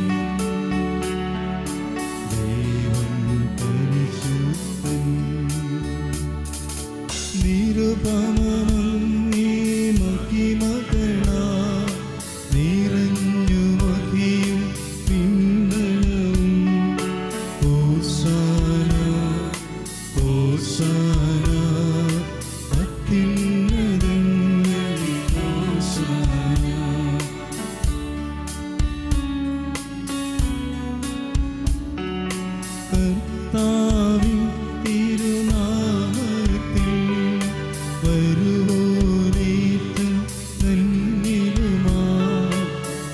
ദൈവം പരിശുദ്ധൻ. നിരുപമമങ്ങേ മഹിമകളാൽ നിറഞ്ഞു മഹിയും പിൻബലവും. ഹോശാന ഹോശാന അത്യുന്നതങ്ങളിൽ ഹോശാന. കർത്താവിൻ തിരുനാമത്തിൽ വരുവോനേറ്റം ധന്യനുമാ.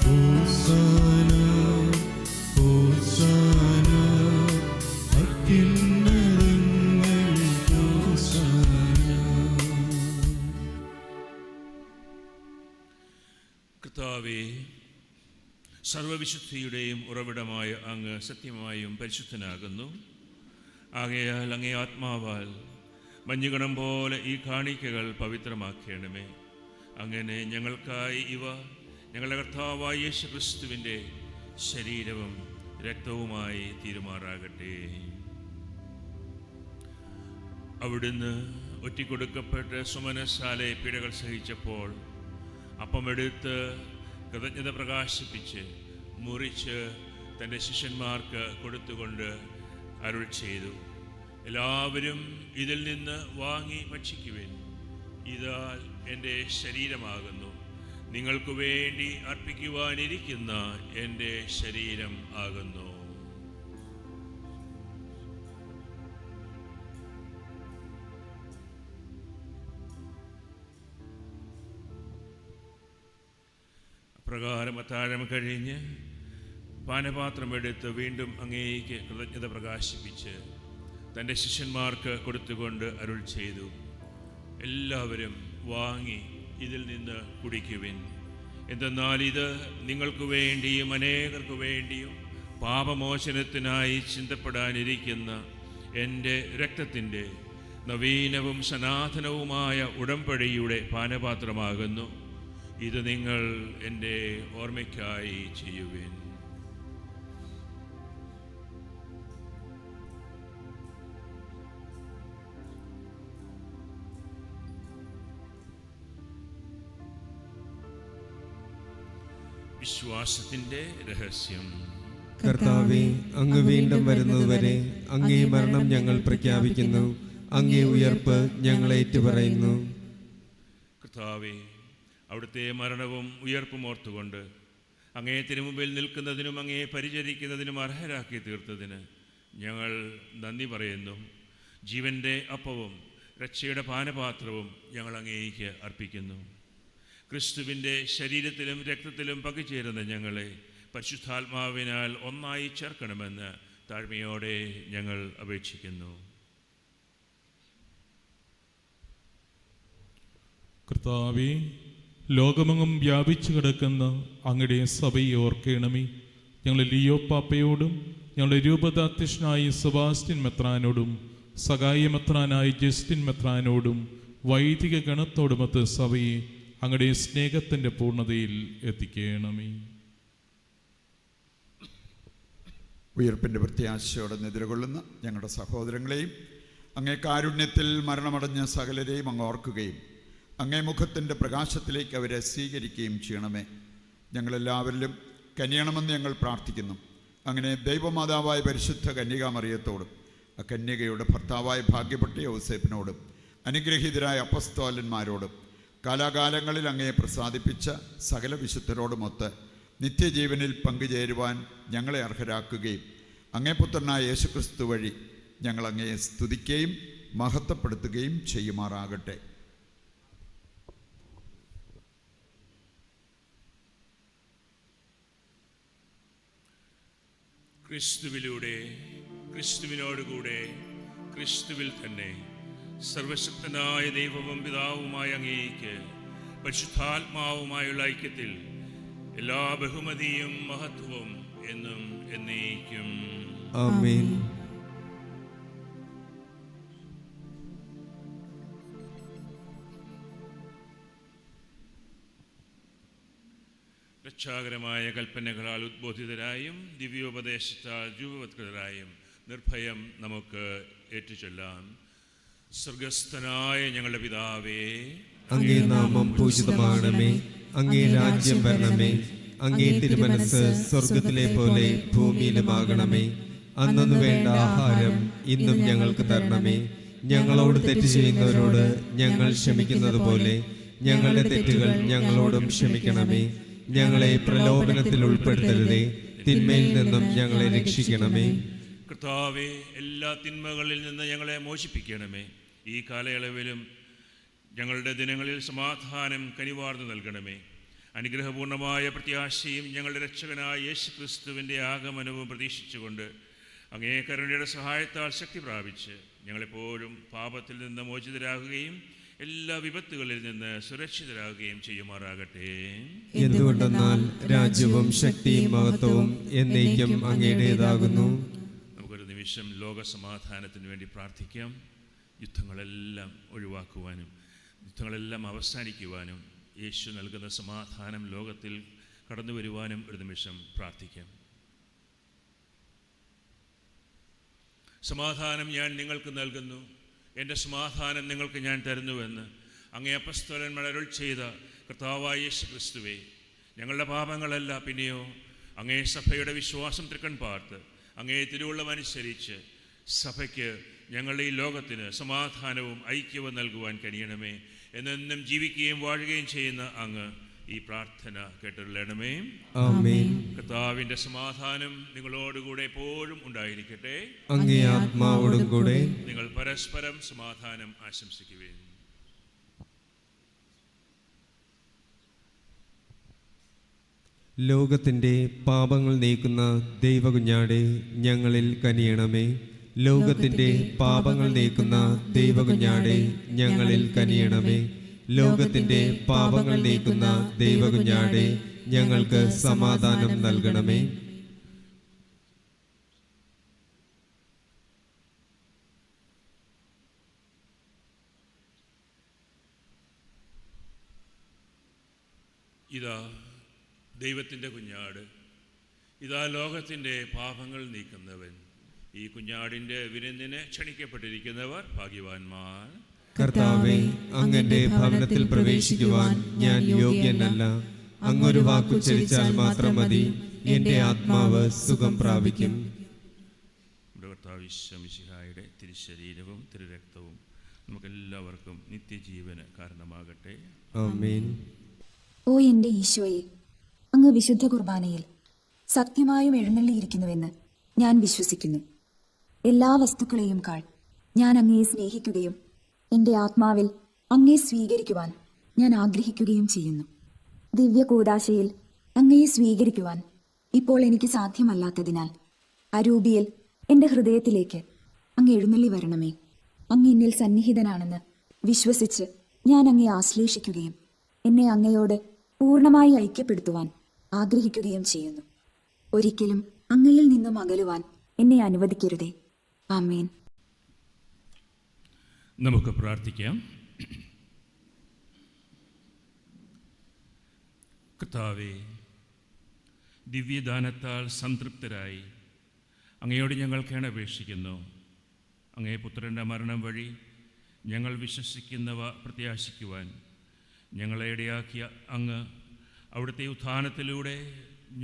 ഹോശാന ഹോശാന അത്യുന്നതങ്ങളിൽ ഹോശാന. കർത്താവേ, സർവവിശുദ്ധിയുടെയും ഉറവിടമായ അങ്ങ് സത്യമായും പരിശുദ്ധനാകുന്നു. ആകയാൽ അങ്ങേ ആത്മാവാൽ മഞ്ഞുകണം പോലെ ഈ കാണിക്കകൾ പവിത്രമാക്കണമേ. അങ്ങനെ ഞങ്ങൾക്കായി ഇവ ഞങ്ങളുടെ കർത്താവായ യേശു ക്രിസ്തുവിൻ്റെ ശരീരവും രക്തവുമായി തീരുമാറാകട്ടെ. അവിടുന്ന് ഒറ്റിക്കൊടുക്കപ്പെട്ട് സുമനസ്സാലെ പീഡകൾ സഹിച്ചപ്പോൾ അപ്പമെടുത്ത് കൃതജ്ഞത പ്രകാശിപ്പിച്ച് മുറിച്ച് തൻ്റെ ശിഷ്യന്മാർക്ക് കൊടുത്തുകൊണ്ട് അരുൾ ചെയ്തു, എല്ലാവരും ഇതിൽ നിന്ന് വാങ്ങി ഭക്ഷിക്കുവിൻ. ഇതാ എൻ്റെ ശരീരമാകുന്നു, നിങ്ങൾക്ക് വേണ്ടി അർപ്പിക്കുവാനിരിക്കുന്ന എൻ്റെ ശരീരം ആകുന്നു. പ്രകാരം അത്താഴം കഴിഞ്ഞ് പാനപാത്രമെടുത്ത് വീണ്ടും അങ്ങേക്ക് കൃതജ്ഞത പ്രകാശിപ്പിച്ച് തൻ്റെ ശിഷ്യന്മാർക്ക് കൊടുത്തുകൊണ്ട് അരുൾ ചെയ്തു, എല്ലാവരും വാങ്ങി ഇതിൽ നിന്ന് കുടിക്കുവിൻ. എന്തെന്നാൽ ഇത് നിങ്ങൾക്ക് വേണ്ടിയും അനേകർക്ക് വേണ്ടിയും പാപമോചനത്തിനായി ചിന്തപ്പെടാനിരിക്കുന്ന എൻ്റെ രക്തത്തിൻ്റെ നവീനവും സനാതനവുമായ ഉടമ്പടിയുടെ പാനപാത്രമാകുന്നു. ഇത് നിങ്ങൾ എൻ്റെ ഓർമ്മയ്ക്കായി ചെയ്യുവിൻ. വിശ്വാസത്തിൻ്റെ രഹസ്യം. കർത്താവേ, അങ്ങ് വീണ്ടും വരുന്നതുവരെ അങ്ങേ മരണം ഞങ്ങൾ പ്രഖ്യാപിക്കുന്നു, അങ്ങേ ഉയർപ്പ് ഞങ്ങൾ ഏറ്റുപറയുന്നു. കർത്താവേ, അവിടുത്തെ മരണവും ഉയർപ്പും ഓർത്തുകൊണ്ട് അങ്ങേ തിരുമുമ്പിൽ നിൽക്കുന്നതിനും അങ്ങയെ പരിചരിക്കുന്നതിനും അർഹരാക്കി തീർത്തതിന് ഞങ്ങൾ നന്ദി പറയുന്നു. ജീവൻ്റെ അപ്പവും രക്ഷയുടെ പാനപാത്രവും ഞങ്ങൾ അങ്ങേക്ക് അർപ്പിക്കുന്നു. ക്രിസ്തുവിൻ്റെ ശരീരത്തിലും രക്തത്തിലും പങ്കുചേരുന്ന ഞങ്ങളെ പരിശുദ്ധാത്മാവിനാൽ ഒന്നായി ചേർക്കണമെന്ന് താഴ്മയോടെ ഞങ്ങൾ അപേക്ഷിക്കുന്നു. കർത്താവേ, ലോകമെങ്ങും വ്യാപിച്ചു കിടക്കുന്ന അങ്ങയുടെ സഭയെ ഓർക്കണമേ. ഞങ്ങളുടെ ലിയോ പാപ്പയോടും ഞങ്ങളുടെ രൂപതാധ്യക്ഷനായ സെബാസ്റ്റ്യൻ മെത്രാനോടും സഹായ മെത്രാനായ ജസ്റ്റിൻ മെത്രാനോടും വൈദിക ഗണത്തോടുമൊത്ത് സഭയെ അങ്ങയുടെ സ്നേഹത്തിൻ്റെ പൂർണ്ണതയിൽ എത്തിക്കണമേ. ഉയർപ്പിൻ്റെ പ്രത്യാശയോടെ നിദ്രകൊള്ളുന്ന ഞങ്ങളുടെ സഹോദരങ്ങളെയും അങ്ങേ കാരുണ്യത്തിൽ മരണമടഞ്ഞ സകലരെയും അങ്ങ് ഓർക്കുകയും അങ്ങേ മുഖത്തിൻ്റെ പ്രകാശത്തിലേക്ക് അവരെ സ്വീകരിക്കുകയും ചെയ്യണമേ. ഞങ്ങളെല്ലാവരിലും കനിയണമെന്ന് ഞങ്ങൾ പ്രാർത്ഥിക്കുന്നു. അങ്ങനെ ദൈവമാതാവായ പരിശുദ്ധ കന്യകാമറിയത്തോടും ആ കന്യകയുടെ ഭർത്താവായ ഭാഗ്യപ്പെട്ട യൗസേപ്പിനോടും അനുഗ്രഹീതരായ അപ്പസ്തോലന്മാരോടും കാലാകാലങ്ങളിൽ അങ്ങയെ പ്രസാദിപ്പിച്ച സകല വിശുദ്ധരോടുമൊത്ത് നിത്യജീവനിൽ പങ്കുചേരുവാൻ ഞങ്ങളെ അർഹരാക്കുകയും അങ്ങേ പുത്രനായ യേശുക്രിസ്തു വഴി ഞങ്ങൾ അങ്ങയെ സ്തുതിക്കുകയും മഹത്വപ്പെടുത്തുകയും ചെയ്യുമാറാകട്ടെ. ക്രിസ്തുവിലൂടെ, ക്രിസ്തുവിനോടുകൂടെ, ക്രിസ്തുവിൽ തന്നെ സർവശക്തനായ ദൈവവും പിതാവുമായ അങ്ങേക്ക് പരിശുദ്ധാത്മാവുമായുള്ള ഐക്യത്തിൽ എല്ലാ ബഹുമതിയും മഹത്വവും എന്നും എന്നേക്കും ആമേൻ. രക്ഷാകരമായ കൽപ്പനകളാൽ ഉദ്ബോധിതരായും ദിവ്യോപദേശത്താൽ രൂപവത്കൃതരായും നിർഭയം നമുക്ക് ഏറ്റുചൊല്ലാം. സ്വർഗസ്ഥനായ ഞങ്ങളുടെ പിതാവേ, അങ്ങേ നാമം പൂജിതമാകണമേ. അങ്ങേ രാജ്യം വരണമേ. അങ്ങേ തിരുമനസ് സ്വർഗത്തിലെ പോലെ ഭൂമിയിലുമാകണമേ. അന്നു വേണ്ട ആഹാരം ഇന്നും ഞങ്ങൾക്ക് തരണമേ. ഞങ്ങളോട് തെറ്റ് ചെയ്യുന്നവരോട് ഞങ്ങൾ ക്ഷമിക്കുന്നത് പോലെ ഞങ്ങളുടെ തെറ്റുകൾ ഞങ്ങളോടും ക്ഷമിക്കണമേ. ഞങ്ങളെ പ്രലോഭനത്തിൽ ഉൾപ്പെടുത്തരുതേ, തിന്മയിൽ നിന്നും ഞങ്ങളെ രക്ഷിക്കണമേ. കർത്താവേ, എല്ലാ തിന്മകളിൽ നിന്ന് ഞങ്ങളെ മോചിപ്പിക്കണമേ. ഈ കാലയളവിലും ഞങ്ങളുടെ ദിനങ്ങളിൽ സമാധാനം കനിവാർന്നു നൽകണമേ. അനുഗ്രഹപൂർണമായ പ്രത്യാശയും ഞങ്ങളുടെ രക്ഷകനായ യേശു ക്രിസ്തുവിൻ്റെ ആഗമനവും പ്രതീക്ഷിച്ചുകൊണ്ട് അങ്ങേ കരുണയുടെ സഹായത്താൽ ശക്തി പ്രാപിച്ച് ഞങ്ങളെപ്പോഴും പാപത്തിൽ നിന്ന് മോചിതരാകുകയും എല്ലാ വിപത്തുകളിൽ നിന്ന് സുരക്ഷിതരാകുകയും ചെയ്യുമാറാകട്ടെ. എന്തുകൊണ്ടെന്നാൽ രാജ്യവും ശക്തിയും മഹത്വവും എന്നേക്കും അങ്ങയുടേതാകുന്നു. നമുക്കൊരു നിമിഷം ലോക സമാധാനത്തിന് വേണ്ടി പ്രാർത്ഥിക്കാം. യുദ്ധങ്ങളെല്ലാം ഒഴിവാക്കുവാനും യുദ്ധങ്ങളെല്ലാം അവസാനിക്കുവാനും യേശു നൽകുന്ന സമാധാനം ലോകത്തിൽ കടന്നു വരുവാനും ഒരു നിമിഷം പ്രാർത്ഥിക്കാം. സമാധാനം ഞാൻ നിങ്ങൾക്ക് നൽകുന്നു, എൻ്റെ സമാധാനം നിങ്ങൾക്ക് ഞാൻ തരുന്നുവെന്ന് അങ്ങേ അപ്പസ്തോലന്മാർ അരുൾ ചെയ്ത കർത്താവായ യേശു ക്രിസ്തുവേ, ഞങ്ങളുടെ പാപങ്ങളല്ല പിന്നെയോ അങ്ങേ സഭയുടെ വിശ്വാസം തൃക്കൺ പാർത്ത് അങ്ങേ തിരുവുള്ളമനുസരിച്ച് സഭയ്ക്ക് ഞങ്ങളുടെ ഈ ലോകത്തിന് സമാധാനവും ഐക്യവും നൽകുവാൻ കഴിയണമേ. എന്നെന്നും ജീവിക്കുകയും വാഴുകയും ചെയ്യുന്ന അങ്ങ് ഈ പ്രാർത്ഥന കേട്ടുള്ളണമേ. ആമേൻ. കർത്താവിൻ്റെ സമാധാനം നിങ്ങളോടുകൂടെ എപ്പോഴും ഉണ്ടായിരിക്കട്ടെ. അങ്ങേ ആത്മാവോടും കൂടെ. നിങ്ങൾ പരസ്പരം സമാധാനം ആശംസിക്കുവേൻ. ലോകത്തിൻ്റെ പാപങ്ങൾ നീക്കുന്ന ദൈവകുഞ്ഞാടെ ഞങ്ങളിൽ കനിയണമേ. ലോകത്തിൻ്റെ പാപങ്ങൾ നീക്കുന്ന ദൈവകുഞ്ഞാടെ ഞങ്ങളിൽ കനിയണമേ. ലോകത്തിൻ്റെ പാപങ്ങൾ നീക്കുന്ന ദൈവകുഞ്ഞാടെ ഞങ്ങൾക്ക് സമാധാനം നൽകണമേ. ഇതാ ദൈവത്തിൻ്റെ കുഞ്ഞാട്, ഇതാ ലോകത്തിൻ്റെ പാപങ്ങൾ നീക്കുന്നവൻ. ഈ കുഞ്ഞാടിൻ്റെ വിരുന്നിന് ക്ഷണിക്കപ്പെട്ടിരിക്കുന്നവർ ഭാഗ്യവാന്മാർ. കർത്താവേ, അങ്ങന്റെ ഭവനത്തിൽ പ്രവേശിക്കുവാൻ ഞാൻ യോഗ്യനല്ല. അങ്ങൊരു വാക്കുച്ചരിച്ചാൽ മാത്രം മതി, എൻ്റെ ആത്മാവ് സുഖം പ്രാപിക്കും. നമ്മുടെ കർത്താവ് ഈശോ മിശിഹായുടെ തിരുശരീരവും തിരുരക്തവും നമുക്കെല്ലാവർക്കും നിത്യജീവന് കാരണമാകട്ടെ. ആമേൻ. ഓ എൻ്റെ ഈശോയെ, അങ്ങ് വിശുദ്ധ കുർബാനയിൽ സത്യമായും എഴുന്നള്ളിയിരിക്കുന്നുവെന്ന് ഞാൻ വിശ്വസിക്കുന്നു. എല്ലാ വസ്തുക്കളെയും കാൾ ഞാൻ അങ്ങയെ സ്നേഹിക്കുകയും എൻ്റെ ആത്മാവിൽ അങ്ങയെ സ്വീകരിക്കുവാൻ ഞാൻ ആഗ്രഹിക്കുകയും ചെയ്യുന്നു. ദിവ്യ കൂദാശയിൽ അങ്ങയെ സ്വീകരിക്കുവാൻ ഇപ്പോൾ എനിക്ക് സാധ്യമല്ലാത്തതിനാൽ അരൂപിയിൽ എൻ്റെ ഹൃദയത്തിലേക്ക് അങ്ങ് എഴുന്നള്ളി വരണമേ. അങ്ങ് എന്നിൽ സന്നിഹിതനാണെന്ന് വിശ്വസിച്ച് ഞാൻ അങ്ങയെ ആശ്ലേഷിക്കുകയും എന്നെ അങ്ങയോട് പൂർണ്ണമായി ഐക്യപ്പെടുത്തുവാൻ ആഗ്രഹിക്കുകയും ചെയ്യുന്നു. ഒരിക്കലും അങ്ങയിൽ നിന്നും അകലുവാൻ എന്നെ അനുവദിക്കരുതേ. ആമേൻ. നമുക്ക് പ്രാർത്ഥിക്കാം. കർത്താവേ, ദിവ്യദാനത്താൽ സംതൃപ്തരായി അങ്ങയോട് ഞങ്ങൾ കേണപേക്ഷിക്കുന്നു. അങ്ങേ പുത്രൻ്റെ മരണം വഴി ഞങ്ങൾ വിശ്വസിക്കുന്നവ പ്രത്യാശിക്കുവാൻ ഞങ്ങളെ ഇടയാക്കിയ അങ്ങ് അവിടുത്തെ ഉത്ഥാനത്തിലൂടെ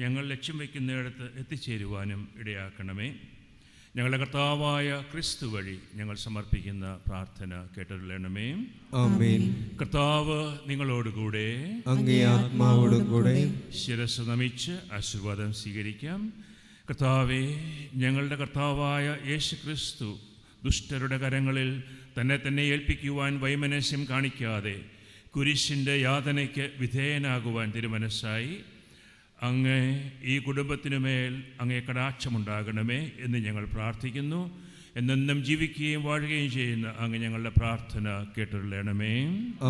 ഞങ്ങൾ ലക്ഷ്യം വയ്ക്കുന്നിടത്ത് എത്തിച്ചേരുവാനും ഇടയാക്കണമേ. ഞങ്ങളുടെ കർത്താവായ ക്രിസ്തു വഴി ഞങ്ങൾ സമർപ്പിക്കുന്ന പ്രാർത്ഥന കേട്ടരുളണമേ. ആമേൻ. കർത്താവ് നിങ്ങളോടുകൂടെ, അങ്ങേ ആത്മാവോടും കൂടെ. ശിരസ് നമിച്ച് ആശീർവാദം സ്വീകരിക്കാം. കർത്താവേ, ഞങ്ങളുടെ കർത്താവായ യേശു ക്രിസ്തു ദുഷ്ടരുടെ കരങ്ങളിൽ തന്നെ ഏൽപ്പിക്കുവാൻ വൈമനസ്യം കാണിക്കാതെ കുരിശിൻ്റെ യാതനയ്ക്ക് വിധേയനാകുവാൻ തിരുമനസ്സായി അങ്ങ് ഈ കുടുംബത്തിനുമേൽ അങ്ങേ കടാക്ഷമുണ്ടാകണമേ എന്ന് ഞങ്ങൾ പ്രാർത്ഥിക്കുന്നു. എന്നെന്നും ജീവിക്കുകയും വാഴുകയും ചെയ്യുന്ന അങ്ങ് ഞങ്ങളുടെ പ്രാർത്ഥന കേട്ടുള്ളണമേ.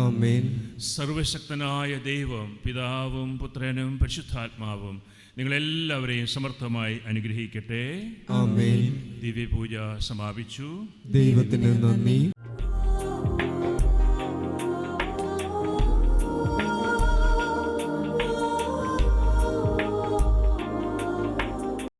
ആമേൻ. സർവശക്തനായ ദൈവം, പിതാവും പുത്രനും പരിശുദ്ധാത്മാവും നിങ്ങളെല്ലാവരെയും സമർത്ഥമായി അനുഗ്രഹിക്കട്ടെ. ആമേൻ. ദിവ്യപൂജ സമാപിച്ചു. ദൈവത്തിന് നന്ദി.